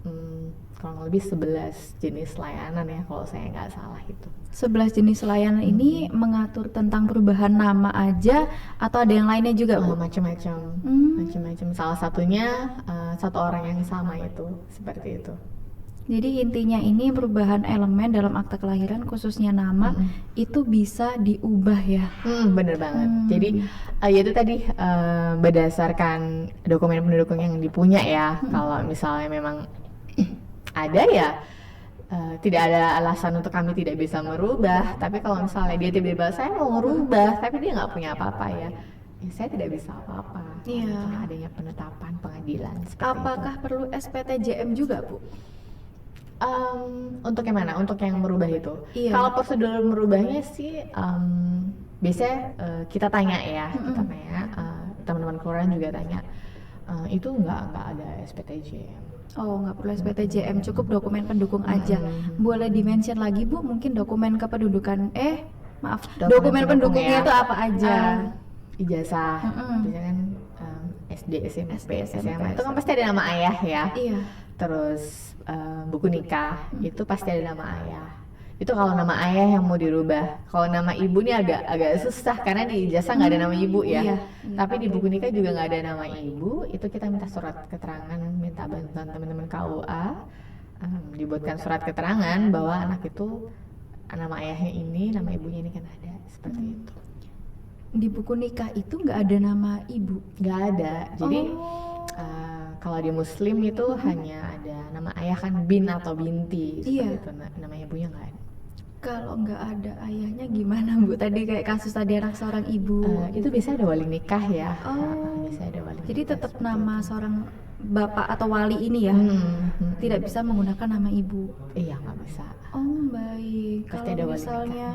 B: kurang lebih 11 jenis layanan ya kalau saya nggak salah itu.
A: 11 jenis layanan ini mengatur tentang perubahan nama aja atau ada yang lainnya juga Bu?
B: Macam-macam. Macam-macam. Salah satunya satu orang yang sama itu, seperti itu.
A: Jadi intinya ini perubahan elemen dalam akte kelahiran khususnya nama itu bisa diubah ya?
B: Bener banget. Jadi ya itu tadi berdasarkan dokumen pendukung yang dipunya ya. Kalau misalnya memang ada ya tidak ada alasan untuk kami tidak bisa merubah. Tapi kalau misalnya dia tiba-tiba saya mau merubah tapi dia nggak punya apa-apa ya saya tidak bisa apa-apa. Karena adanya penetapan pengadilan.
A: Apakah perlu SPTJM juga Bu?
B: Untuk yang mana? Untuk yang merubah itu? Kalau prosedur merubahnya sih biasanya kita tanya ya, kita tanya teman-teman kelurahan juga tanya. Itu nggak ada SPTJM.
A: Oh, nggak perlu SPTJM, cukup dokumen pendukung aja. Boleh di-mention lagi Bu, mungkin dokumen kependudukan Maaf,
B: Dokumen
A: dokumen
B: pendukung
A: pendukungnya
B: ya.
A: itu apa aja?
B: Ijazah,
A: Mm-mm.
B: biasanya kan SD, SMP,
A: SD,
B: SMA itu kan
A: SMP.
B: pasti ada nama ayah ya.
A: Iya.
B: Terus buku nikah itu pasti ada nama ayah. Itu kalau nama ayah yang mau dirubah. Kalau nama ibu nih agak susah karena di ijazah nggak ada nama ibu ya.
A: Iya.
B: Tapi di buku nikah juga nggak ada nama ibu. Itu kita minta surat keterangan, minta bantuan teman-teman KUA, dibuatkan surat keterangan bahwa anak itu nama ayahnya ini, nama ibunya ini kan ada seperti itu.
A: Di buku nikah itu nggak ada nama ibu.
B: Nggak ada. Jadi
A: Oh.
B: kalau di Muslim itu hanya ada nama ayah kan bin atau binti seperti
A: Iya.
B: itu. Nama ibunya nggak ada.
A: Kalau nggak ada ayahnya gimana Bu? Tadi kayak kasus tadi anak seorang ibu.
B: Itu biasanya ada wali nikah ya.
A: Oh.
B: Bisa ada wali
A: Jadi
B: nikah
A: tetap
B: seperti
A: nama
B: itu.
A: seorang bapak atau wali ini ya, tidak bisa menggunakan nama ibu.
B: Iya nggak bisa.
A: Oh baik.
B: Pasti
A: Kalau
B: ada wali
A: misalnya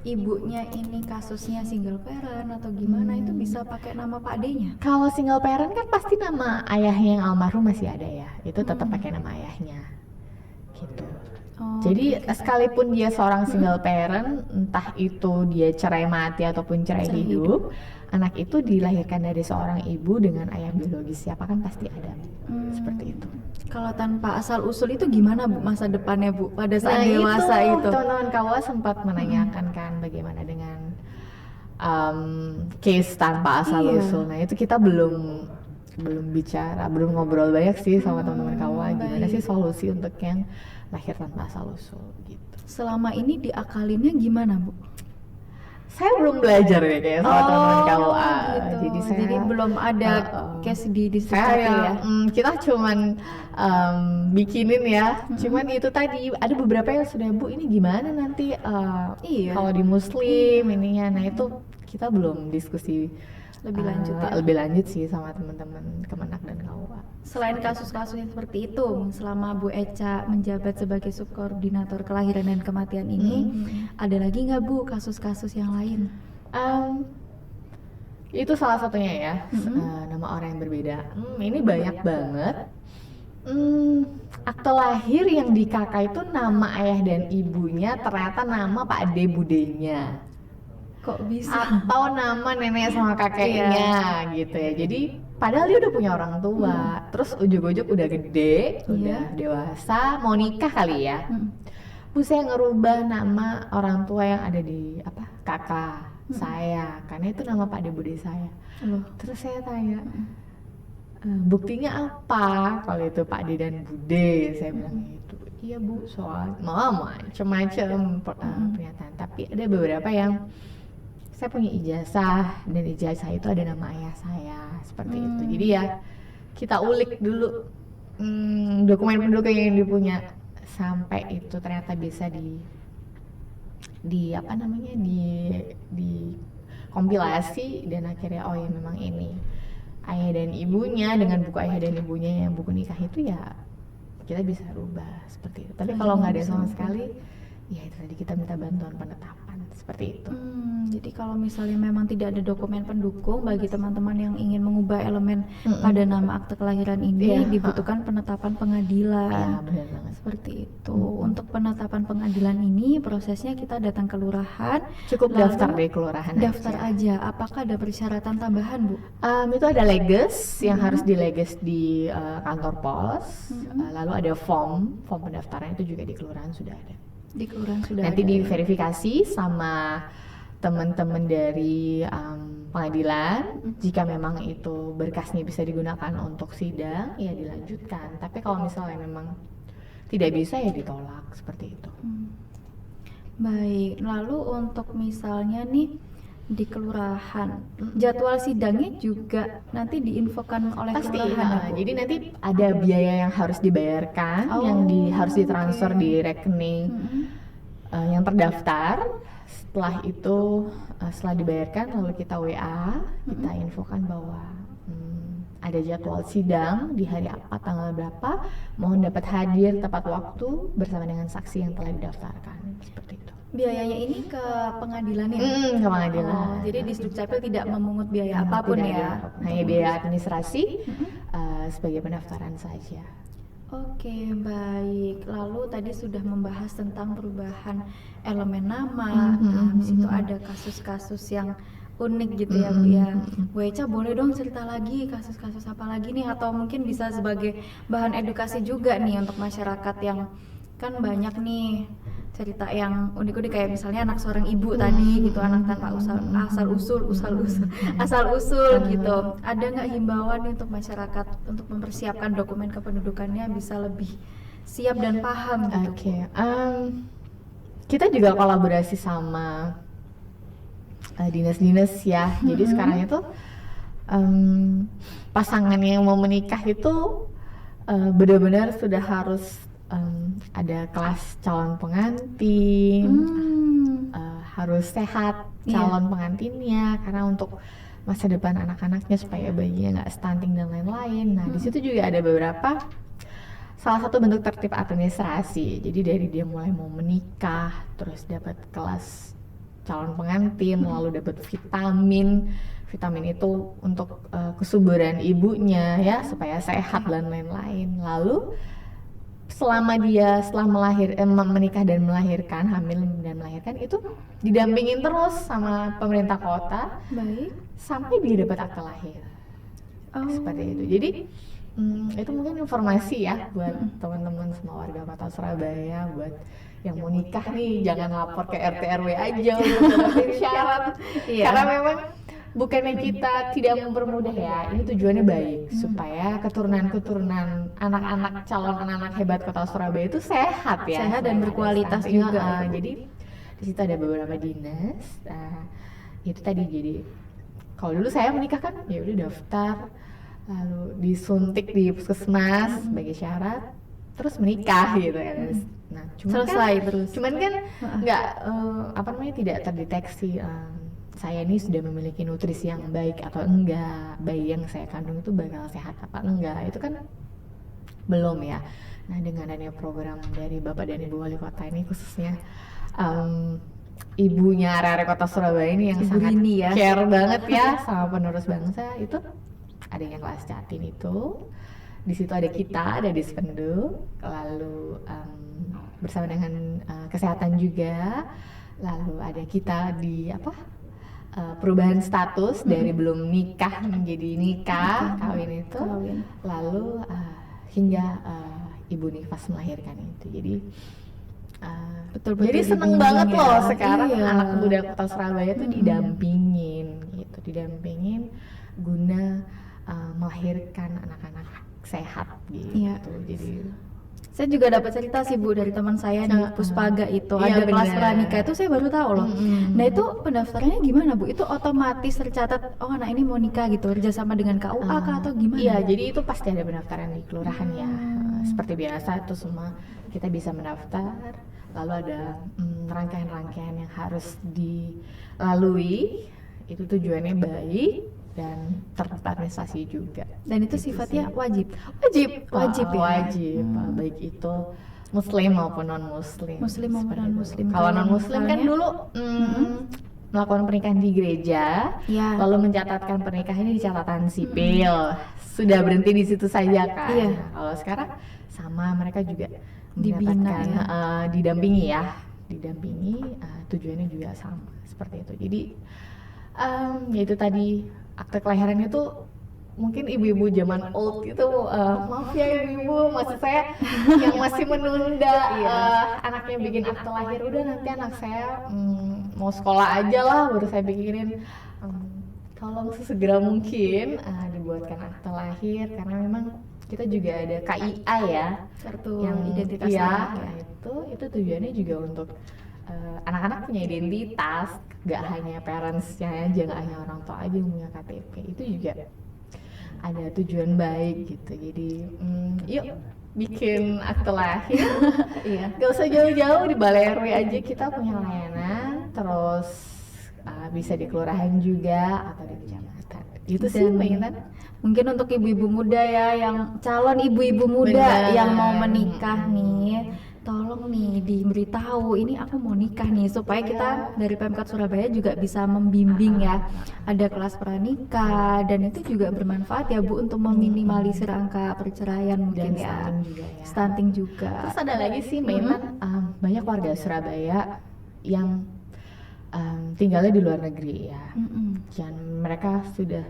A: ibunya ini kasusnya single parent atau gimana itu bisa pakai nama Pak D-nya?
B: Kalau single parent kan pasti nama ayahnya yang almarhum masih ada ya. Itu tetap pakai nama ayahnya. Gitu.
A: Oh,
B: Jadi
A: oke.
B: sekalipun dia seorang single parent, entah itu dia cerai mati ataupun cerai
A: Cerai
B: hidup, anak itu dilahirkan dari seorang ibu dengan ayah biologis siapa kan pasti ada. Seperti itu.
A: Kalau tanpa asal usul itu gimana Bu masa depannya Bu pada saat
B: Nah
A: dewasa itu?
B: teman-teman KUA sempat menanyakan kan bagaimana dengan case tanpa asal
A: Iya.
B: usul. Nah itu kita belum bicara, belum ngobrol banyak sih sama teman-teman KUA gimana
A: baik.
B: sih solusi untuk yang lahir tanpa asal usul gitu.
A: Selama ini diakalinnya gimana Bu?
B: Saya belum belajar ya kayak sama teman-teman KUA.
A: gitu.
B: Jadi saya
A: belum ada case di distrik
B: saya
A: Capil ya.
B: kita cuman bikinin ya. Cuman itu tadi ada beberapa yang sudah Bu ini gimana nanti
A: Iya.
B: kalau di Muslim ininya. Nah itu kita belum diskusi
A: Lebih lanjut ya.
B: lebih lanjut sih sama teman-teman Kemenak dan KUA.
A: Selain kasus-kasus yang seperti itu, selama Bu Echa menjabat sebagai subkoordinator kelahiran dan kematian ini, ada lagi nggak Bu kasus-kasus yang lain?
B: Itu salah satunya ya, nama orang yang berbeda. Ini banyak banget. Akte lahir yang di kakak itu nama ayah dan ibunya ternyata nama Pak Ade budenya.
A: Kok bisa?
B: Atau nama nenek sama kakeknya gitu ya. Jadi padahal dia udah punya orang tua, terus ujuk-ujuk udah gede, udah dewasa, mau nikah kali ya. Bu saya ngerubah nama orang tua yang ada di kakak saya, karena itu nama Pak De Bude saya.
A: Loh.
B: Terus saya tanya, buktinya apa kalau itu Pak De dan Bude? Saya bilang gitu. Iya Bu, soal macam-macam pernyataan. Tapi ada beberapa yang saya punya ijazah dan ijazah itu ada nama ayah saya seperti itu. Jadi ya kita ulik dulu dokumen pendukung yang dipunya sampai itu ternyata bisa di kompilasi dan akhirnya oh ya memang ini ayah dan ibunya dengan buku ayah dan ibunya yang buku nikah itu ya kita bisa rubah seperti itu. Tapi kalau nggak ada sama sekali ya itu tadi kita minta bantuan penetapan seperti itu.
A: Jadi kalau misalnya memang tidak ada dokumen pendukung bagi teman-teman yang ingin mengubah elemen pada nama akte kelahiran ini dibutuhkan penetapan pengadilan.
B: Ya, benar banget.
A: Seperti itu. Untuk penetapan pengadilan ini prosesnya kita datang ke lurahan.
B: Cukup
A: lalu
B: daftar di kelurahan
A: daftar aja. Apakah ada persyaratan tambahan Bu?
B: Itu ada leges yang harus dileges di kantor pos. Lalu ada form pendaftaran itu juga di kelurahan sudah ada.
A: Di kelurahan sudah
B: Nanti
A: ada.
B: diverifikasi sama teman-teman dari pengadilan. Jika memang itu berkasnya bisa digunakan untuk sidang, ya dilanjutkan. Tapi kalau misalnya memang tidak bisa ya ditolak seperti itu.
A: Baik, lalu untuk misalnya nih di kelurahan, jadwal sidangnya juga nanti diinfokan oleh
B: Pasti,
A: kelurahan ya, Bu?
B: jadi nanti ada biaya yang harus dibayarkan, yang harus ditransfer di rekening yang terdaftar. Setelah itu, setelah dibayarkan, lalu kita WA, kita infokan bahwa ada jadwal sidang di hari apa, tanggal berapa, mohon dapat hadir tepat waktu bersama dengan saksi yang telah didaftarkan, seperti itu.
A: Biayanya ini ke pengadilan ya?
B: Ke pengadilan.
A: Oh, jadi Distrik Capil tidak memungut biaya apapun
B: Tidak
A: ya?
B: ada apapun. Hanya biaya administrasi sebagai pendaftaran saja.
A: Oke, baik. Lalu tadi sudah membahas tentang perubahan elemen nama. Nah, habis itu ada kasus-kasus yang unik gitu ya, Bu ya. Bu Eca boleh dong cerita lagi kasus-kasus apa lagi nih, atau mungkin bisa sebagai bahan edukasi juga nih untuk masyarakat yang kan banyak nih cerita yang unik-unik kayak misalnya anak seorang ibu tadi gitu, anak tanpa asal usul gitu. Ada nggak himbauan nih untuk masyarakat untuk mempersiapkan dokumen kependudukannya bisa lebih siap dan paham gitu?
B: Oke, kita juga kolaborasi sama dinas-dinas ya. Jadi sekarang itu pasangan yang mau menikah itu benar-benar sudah harus ada kelas calon pengantin, harus sehat calon pengantinnya karena untuk masa depan anak-anaknya supaya bayinya nggak stunting dan lain-lain. Nah di situ juga ada beberapa salah satu bentuk tertib administrasi. Jadi dari dia mulai mau menikah, terus dapat kelas calon pengantin, lalu dapat vitamin. Vitamin itu untuk kesuburan ibunya ya supaya sehat dan lain-lain. Lalu selama dia menikah dan melahirkan, hamil dan melahirkan itu didampingin terus sama pemerintah kota
A: Baik.
B: sampai dia dapat akte lahir. Seperti itu. Jadi itu mungkin informasi ya buat teman-teman semua warga Kota Surabaya, buat yang mau nikah nih jangan lapor ke RT RW aja untuk dapetin syarat. Karena memang bukannya kita tidak mempermudah ya, ini tujuannya baik supaya keturunan anak-anak calon anak-anak hebat Kota Surabaya itu sehat ya,
A: Sehat dan berkualitas
B: stunting.
A: juga.
B: Jadi di situ ada beberapa dinas. Itu tadi, jadi kalau dulu saya menikah kan ya udah daftar, lalu disuntik di puskesmas sebagai syarat, terus menikah gitu kan. Nah,
A: Selesai terus.
B: Cuman kan nggak tidak terdeteksi saya ini sudah memiliki nutrisi yang baik atau enggak, bayi yang saya kandung itu bakal sehat apa enggak, itu kan belum ya. Nah dengan adanya program dari Bapak dan Ibu Wali Kota ini, khususnya ibunya area Kota Surabaya ini yang
A: Ibu
B: sangat
A: Rini ya,
B: care banget ya sama penerus bangsa, itu adanya kelas Jatin itu. Di situ ada kita, ada Dispendu, lalu bersama dengan kesehatan juga, lalu ada kita di perubahan status dari belum nikah menjadi nikah, kawin itu, lalu hingga ibu nifas melahirkan itu. Jadi
A: betul-betul
B: jadi seneng banget
A: ya.
B: loh sekarang
A: Iya.
B: anak muda Kota Surabaya tuh didampingin gitu, didampingin guna melahirkan anak-anak sehat gitu.
A: Iya.
B: Jadi
A: Saya juga dapat cerita sih Bu dari teman saya di Puspaga itu,
B: Iya,
A: ada kelas
B: benar.
A: pranikah itu, saya baru tahu loh. Nah itu pendaftarannya gimana Bu? Itu otomatis tercatat, oh anak ini mau nikah gitu, kerjasama dengan KUA kah atau gimana?
B: Iya, jadi itu pasti ada pendaftaran di kelurahan ya. Seperti biasa itu semua kita bisa mendaftar. Lalu ada rangkaian-rangkaian yang harus dilalui. Itu tujuannya baik dan tertib administrasi juga.
A: Dan itu
B: Gitu
A: sifatnya
B: sih.
A: wajib
B: Wajib
A: ya?
B: Wajib, baik itu muslim maupun non muslim.
A: Muslim maupun non-muslim.
B: Kalau non muslim kan
A: misalnya-
B: dulu melakukan pernikahan di gereja,
A: Iya.
B: lalu mencatatkan pernikahan ini di catatan sipil, sudah berhenti di situ saja kan.
A: Iya.
B: Nah, kalau sekarang sama, mereka juga
A: Dibina
B: mendapatkan
A: ya.
B: didampingi, tujuannya juga sama seperti itu. Jadi yaitu tadi akte kelahiran itu mungkin ibu-ibu zaman old gitu, maaf ya ibu-ibu, maksud saya yang masih menunda anaknya bikin akte lahir, udah nanti anak saya mau sekolah aja lah baru saya pikirin. Tolong sesegera mungkin dibuatkan akte lahir, karena memang kita juga ada KIA ya,
A: Kartu
B: yang
A: identitas
B: iya,
A: anak ya.
B: nah itu tujuannya juga untuk anak-anak punya identitas, gak hanya parentsnya aja, gak hanya orang tua aja yang punya KTP. Itu juga ada tujuan baik gitu. Jadi yuk bikin akte lahir.
A: Iya.
B: Gak usah jauh-jauh, di Balai RW aja kita punya layanan. Terus bisa di kelurahan juga atau di kecamatan. Gitu sih
A: Dan
B: Mbak Intan.
A: mungkin untuk ibu-ibu muda ya, yang calon ibu-ibu muda
B: Benar.
A: yang mau menikah nih, tolong nih diberitahu ini aku mau nikah nih, supaya kita dari Pemkot Surabaya juga bisa membimbing ya. Ada kelas pranikah dan itu juga bermanfaat ya Bu untuk meminimalisir angka perceraian mungkin
B: Dan
A: ya.
B: stunting juga ya.
A: Stunting juga.
B: Terus ada lagi sih Metan, banyak warga Surabaya yang tinggalnya di luar negeri ya. Dan mereka sudah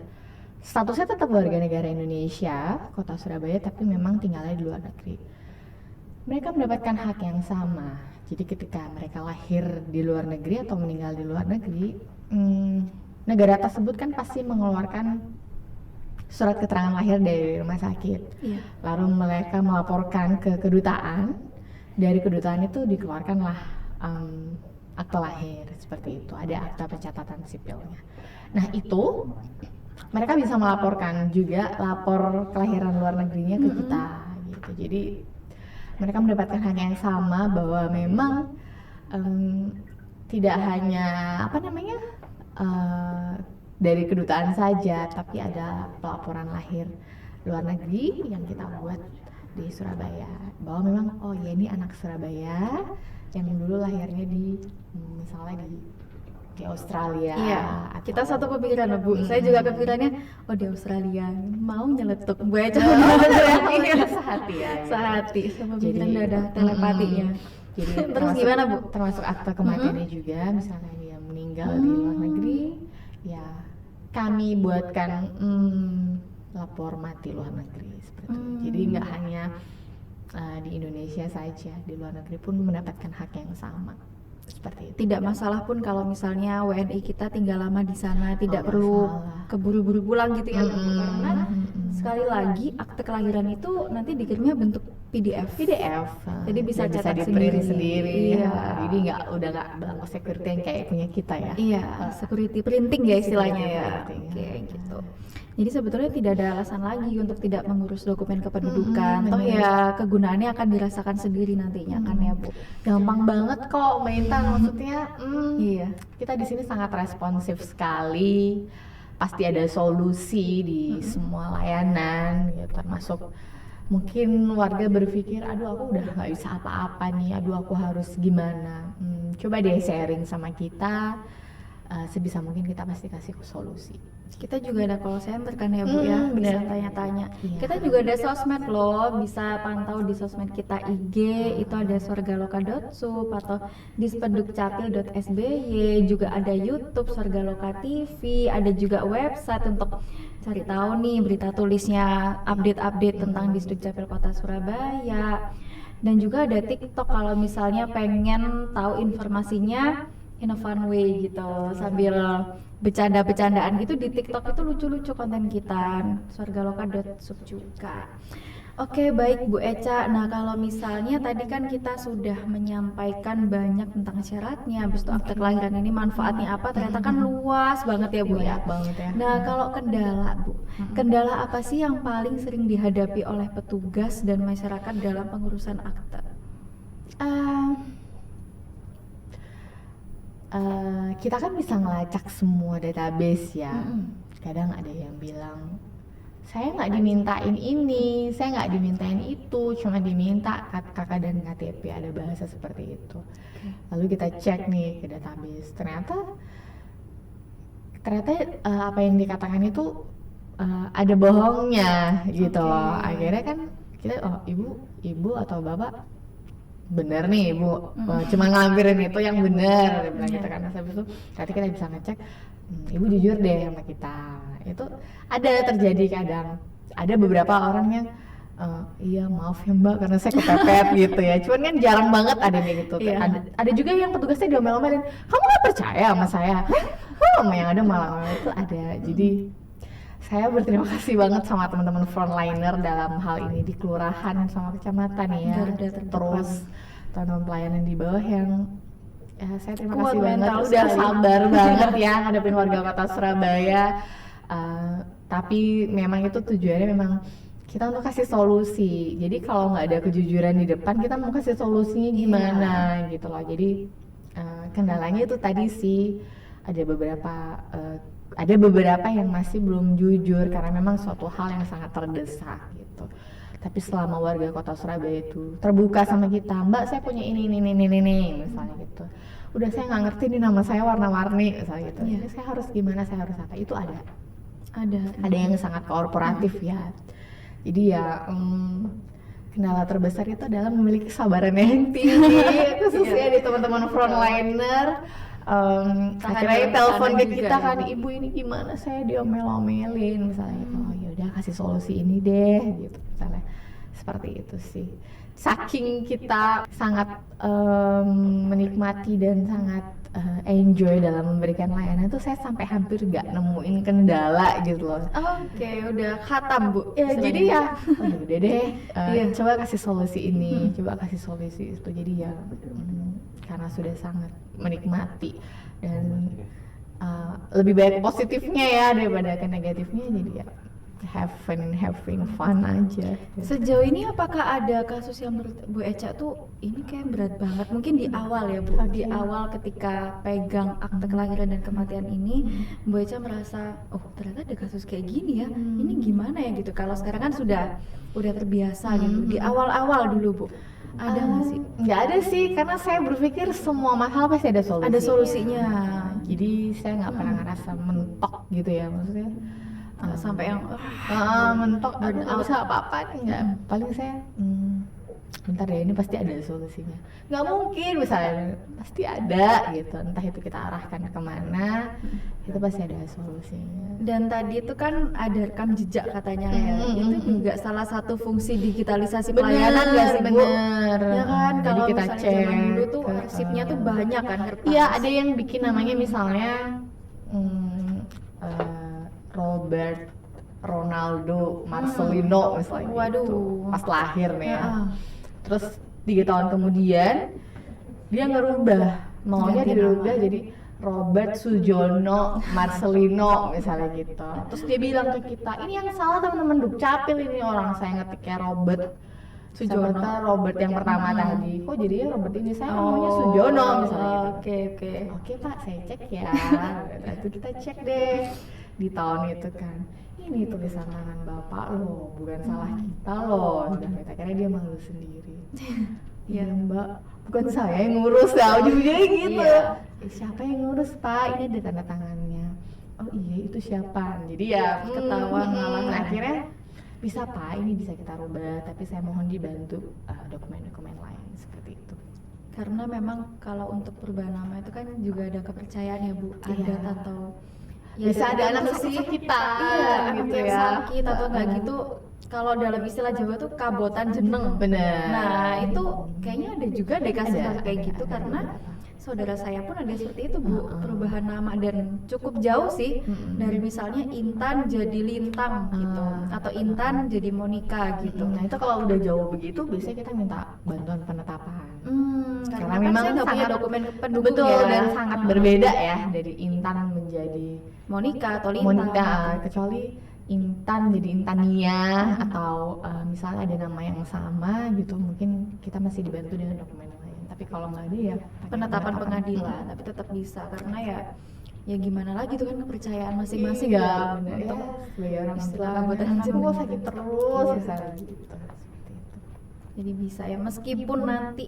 B: statusnya tetap warga negara Indonesia, kota Surabaya, tapi memang tinggalnya di luar negeri. Mereka mendapatkan hak yang sama. Jadi ketika mereka lahir di luar negeri atau meninggal di luar negeri, negara tersebut kan pasti mengeluarkan surat keterangan lahir dari rumah sakit.
A: Iya.
B: Lalu mereka melaporkan ke kedutaan. Dari kedutaan itu dikeluarkanlah akte lahir seperti itu. Ada akta pencatatan sipilnya. Nah itu mereka bisa melaporkan juga lapor kelahiran luar negerinya ke kita gitu. Jadi mereka mendapatkan hak yang sama bahwa memang tidak hanya dari kedutaan saja, tapi ada pelaporan lahir luar negeri yang kita buat di Surabaya bahwa memang oh ya ini anak Surabaya yang dulu lahirnya di misalnya di Australia.
A: Iya, kita satu pemikiran Bu. Saya juga kepikirannya, oh di Australia mau nyeletuk gue
B: Sehati ya.
A: Sehati, sama pemikiran udah ada telepatinya.
B: Jadi
A: Terus gimana Bu?
B: Termasuk akta kematiannya juga, misalnya dia meninggal di luar negeri, ya kami buatkan lapor mati luar negeri seperti itu. Jadi nggak hanya di Indonesia saja, di luar negeri pun mendapatkan hak yang sama. Seperti itu.
A: Tidak masalah pun kalau misalnya WNI kita tinggal lama di sana, tidak
B: Oh,
A: perlu
B: masalah.
A: keburu-buru pulang gitu ya Bu. Karena sekali lagi akte kelahiran itu nanti dikirimnya bentuk PDF. Jadi bisa
B: dan
A: cetak
B: di-print
A: sendiri.
B: sendiri.
A: Iya.
B: Jadi udah nggak blanko security yang kayak punya kita ya.
A: Iya, security printing ya istilahnya ya.
B: printing.
A: Oke, gitu. Jadi sebetulnya tidak ada alasan lagi untuk tidak mengurus dokumen kependudukan. Toh
B: bener.
A: ya kegunaannya akan dirasakan sendiri nantinya kan ya Bu.
B: Gampang banget kok Mbak Intan, maksudnya
A: Iya.
B: kita di sini sangat responsif sekali. Pasti ada solusi di semua layanan gitu, termasuk mungkin warga berpikir aduh aku udah nggak bisa apa-apa nih, aduh aku harus gimana. Coba deh sharing sama kita, sebisa mungkin kita pasti kasih solusi.
A: Kita juga ada call center kan ya Bu ya, bisa
B: bener.
A: tanya-tanya.
B: Iya.
A: Kita juga ada sosmed loh, bisa pantau di sosmed kita IG, itu ada swargaloka.sup atau dispedukcapil.sby, juga ada YouTube Swargaloka TV, ada juga website untuk cari tahu nih berita tulisnya, update-update tentang Disdukcapil Kota Surabaya. Dan juga ada TikTok kalau misalnya pengen tahu informasinya in a fun way gitu, sambil bercanda-bercandaan gitu. Di TikTok itu lucu-lucu konten kita, swargaloka.sup juga. Oke, baik Bu Eca. Nah, kalau misalnya tadi kan kita sudah menyampaikan banyak tentang syaratnya, habis itu akte kelahiran ini manfaatnya apa, ternyata kan luas banget ya Bu ya.
B: Banyak banget ya.
A: Nah, kalau kendala Bu, kendala apa sih yang paling sering dihadapi oleh petugas dan masyarakat dalam pengurusan akte?
B: Kita kan bisa ngelacak semua database ya. Kadang ada yang bilang saya nggak dimintain ini, saya nggak dimintain itu, cuma diminta KK dan KTP, ada bahasa seperti itu. Lalu kita cek nih ke database, ternyata apa yang dikatakan itu ada bohongnya gitu loh. Akhirnya kan kita ibu atau bapak bener nih Bu, cuma ngambilin itu yang bener, dia bilang gitu kan. Habis itu nanti kita bisa ngecek, ibu jujur deh sama kita. Itu ada terjadi kadang, ada beberapa orang yang iya maaf ya Mbak karena saya kepepet gitu ya. Cuman kan jarang banget ada yang gitu.
A: Iya.
B: Ada juga yang petugasnya diomel-omelin, kamu nggak percaya sama saya? Yang ada malah itu ada. Jadi saya berterima kasih banget sama teman-teman frontliner dalam hal ini di kelurahan sama kecamatan ya.
A: Garda terdepan.
B: Terus teman-teman pelayanan di bawah yang saya terima
A: Kuat
B: kasih banget
A: mental
B: udah
A: sekali.
B: sabar banget ya ngadepin warga kota Surabaya. Tapi memang itu tujuannya memang kita untuk kasih solusi. Jadi kalau nggak ada kejujuran di depan, kita mau kasih solusinya gimana gitu loh. Jadi kendalanya itu tadi sih ada beberapa ada beberapa yang masih belum jujur karena memang suatu hal yang sangat terdesak gitu. Tapi selama warga kota Surabaya itu terbuka sama kita, Mbak saya punya ini misalnya gitu. Udah saya nggak ngerti nih nama saya warna-warni misalnya gitu. Ini saya harus gimana, saya harus apa? Itu ada yang sangat korporatif ya. Jadi ya kendala terbesar itu adalah memiliki kesabaran yang tinggi, khususnya di teman-teman frontliner. Akhirnya telepon ke kita kan, ibu ini gimana, saya diomel-omelin misalnya gitu. Oh yaudah kasih solusi ini deh gitu misalnya, seperti itu sih. Saking kita sangat menikmati dan sangat enjoy dalam memberikan layanan itu, saya sampai hampir gak nemuin kendala gitu loh.
A: Oke, udah khatam Bu.
B: Ya jadi ya udah deh, coba kasih solusi ini, coba kasih solusi itu. Jadi ya karena sudah sangat menikmati dan lebih banyak positifnya ya daripada ke negatifnya, jadi ya having fun aja.
A: Sejauh ini apakah ada kasus yang menurut Bu Eca tuh ini kayak berat banget, mungkin di awal ya Bu, di awal ketika pegang akte kelahiran dan kematian ini, Bu Eca merasa oh ternyata ada kasus kayak gini ya, ini gimana ya gitu. Kalau sekarang kan udah terbiasa gitu. Di awal-awal dulu Bu, ada nggak sih?
B: Nggak ada sih, karena saya berpikir semua masalah pasti ada solusinya.
A: Ada solusinya.
B: Jadi saya nggak pernah ngerasa mentok gitu ya, maksudnya
A: sampai yang
B: mentok nggak bisa apa-apa nih, nggak. Paling saya bentar ya, ini pasti ada solusinya. Nggak mungkin misalnya, pasti ada gitu. Entah itu kita arahkan kemana, itu pasti ada solusinya.
A: Dan tadi itu kan ada rekam jejak katanya ya, itu juga salah satu fungsi digitalisasi pelayanan nggak sih Bu?
B: Bener.
A: Ya kan,
B: Jadi
A: kalau
B: kita
A: misalnya
B: cek
A: zaman dulu tuh arsipnya tuh banyak kan kertas.
B: Iya, ada yang bikin namanya misalnya Robert Ronaldo Marcelino misalnya.
A: Waduh.
B: Gitu, pas lahir nih ya. Terus 3 tahun kemudian dia ngerubah, maunya dirubah jadi Robert Sujono Marcelino misalnya gitu. Terus dia bilang ke kita, ini yang salah teman-teman Dukcapil, ini orang saya ngetiknya Robert Sujono, Robert yang pertama tadi. Kok jadinya Robert ini, saya namanya Sujono misalnya gitu. Oke Pak, saya cek ya. Itu kita cek deh di tahun itu kan. Ini tulisan tangan Bapak loh, bukan salah kita loh. Dan kita kira dia malu sendiri. Iya Mbak, bukan saya yang ngurus ya, ujung-ujungnya gitu. Siapa yang ngurus Pak? Ini ada tanda tangannya. Oh iya, itu siapa? Jadi ya
A: ketahuan malah.
B: Akhirnya bisa Pak, ini bisa kita rubah, tapi saya mohon dibantu dokumen-dokumen lain seperti itu.
A: Karena memang kalau untuk perubahan nama itu kan juga ada kepercayaan ya Bu, adat atau
B: ya bisa ada anak sepupu kita,
A: gitu ya, sakit atau enggak gitu. Kalau dalam istilah Jawa tuh kabotan jeneng.
B: Bener.
A: Nah itu kayaknya ada juga deh kasus kayak gitu, karena saudara saya pun ada seperti itu Bu, perubahan nama dan cukup jauh sih, dari misalnya Intan jadi Lintang gitu, atau Intan jadi Monica gitu.
B: Nah itu kalau udah jauh begitu biasanya kita minta bantuan penetapan.
A: Karena memang saya nggak punya dokumen pendukung
B: betul,
A: ya,
B: dan sangat berbeda ya dari Intan menjadi
A: Monica atau Lintang.
B: Kecuali Intan jadi Intania atau misalnya ada nama yang sama gitu, mungkin kita masih dibantu dengan dokumen lain. Tapi kalau nggak ada ya
A: penetapan pengadilan, tapi tetap bisa, karena ya gimana lagi tuh kan kepercayaan masing-masing
B: ya,
A: untuk
B: sebagai orang
A: istilah
B: tua,
A: kabupaten
B: aku kok sakit terus misalnya gitu.
A: Jadi bisa ya, meskipun nanti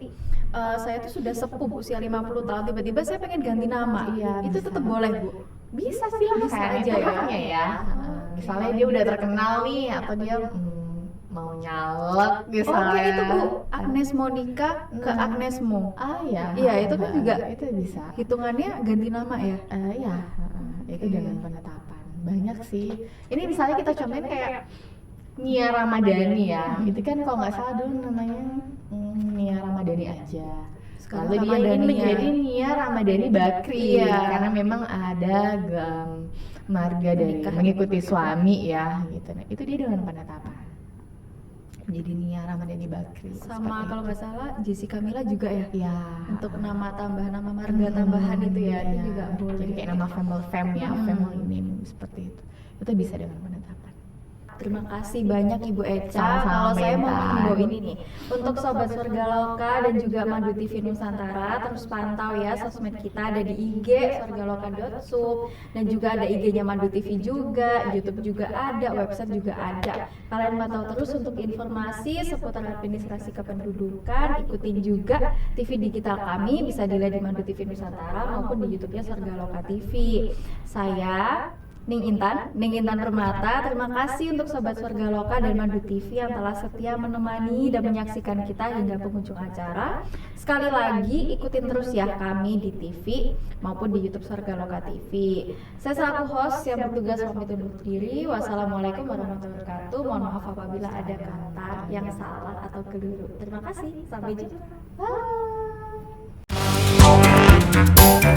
A: saya tuh sudah sepuh usia 50 tahun, tiba-tiba saya pengen ganti nama, itu tetap boleh Bu?
B: Bisa silahkan
A: aja
B: ya. Misalnya dia udah terkenal nih, atau dia mau nyalek misalnya.
A: Oke, itu Bu, Agnes Monica ke Agnes Mo. Iya, itu kan juga
B: itu bisa.
A: Hitungannya ganti nama ya?
B: Iya, itu dengan penetapan. Banyak sih. Ini misalnya kita contohin kayak Nia Ramadhani ya. Itu kan kalau nggak salah dulu namanya Nia Ramadhani aja. Lalu dia ingin menjadi Nia Ramadhani Bakri, karena memang ada marga dari mengikuti suami ya gitu. Nah, itu dia dengan penetapan. Jadi Nia Ramadhani Bakri.
A: Sama kalau nggak salah Jessica Mila juga ya?
B: Iya.
A: Untuk nama tambahan, nama marga tambahan itu ya, itu juga boleh.
B: Jadi kayak nama family name seperti itu. Itu bisa dengan penetapan.
A: Terima kasih banyak Ibu Eca.
B: Sama-sama,
A: Kalau saya mau
B: Intan.
A: menghimbau ini nih, untuk Sobat Surga Loka dan juga Madu TV Nusantara, terus pantau ya sosmed kita, ada di IG surgaloka.sub, dan juga ada IG-nya Madu TV juga, YouTube juga ada, website juga ada. Kalian pantau terus untuk informasi seputar administrasi kependudukan. Ikutin juga TV digital kami, bisa dilihat di Madu TV Nusantara maupun di YouTube-nya Surga Loka TV. Saya Ning Intan Permata. Terima kasih untuk Sobat Surga Loka dan Madu TV yang telah setia menemani dan menyaksikan kita hingga penghujung acara. Sekali lagi ikutin terus ya kami di TV maupun di YouTube Surga Loka TV. Saya selaku host yang bertugas pamit undur diri. Wassalamualaikum warahmatullahi wabarakatuh. Mohon maaf apabila ada kata yang salah atau keliru. Terima kasih. Sampai jumpa. Bye.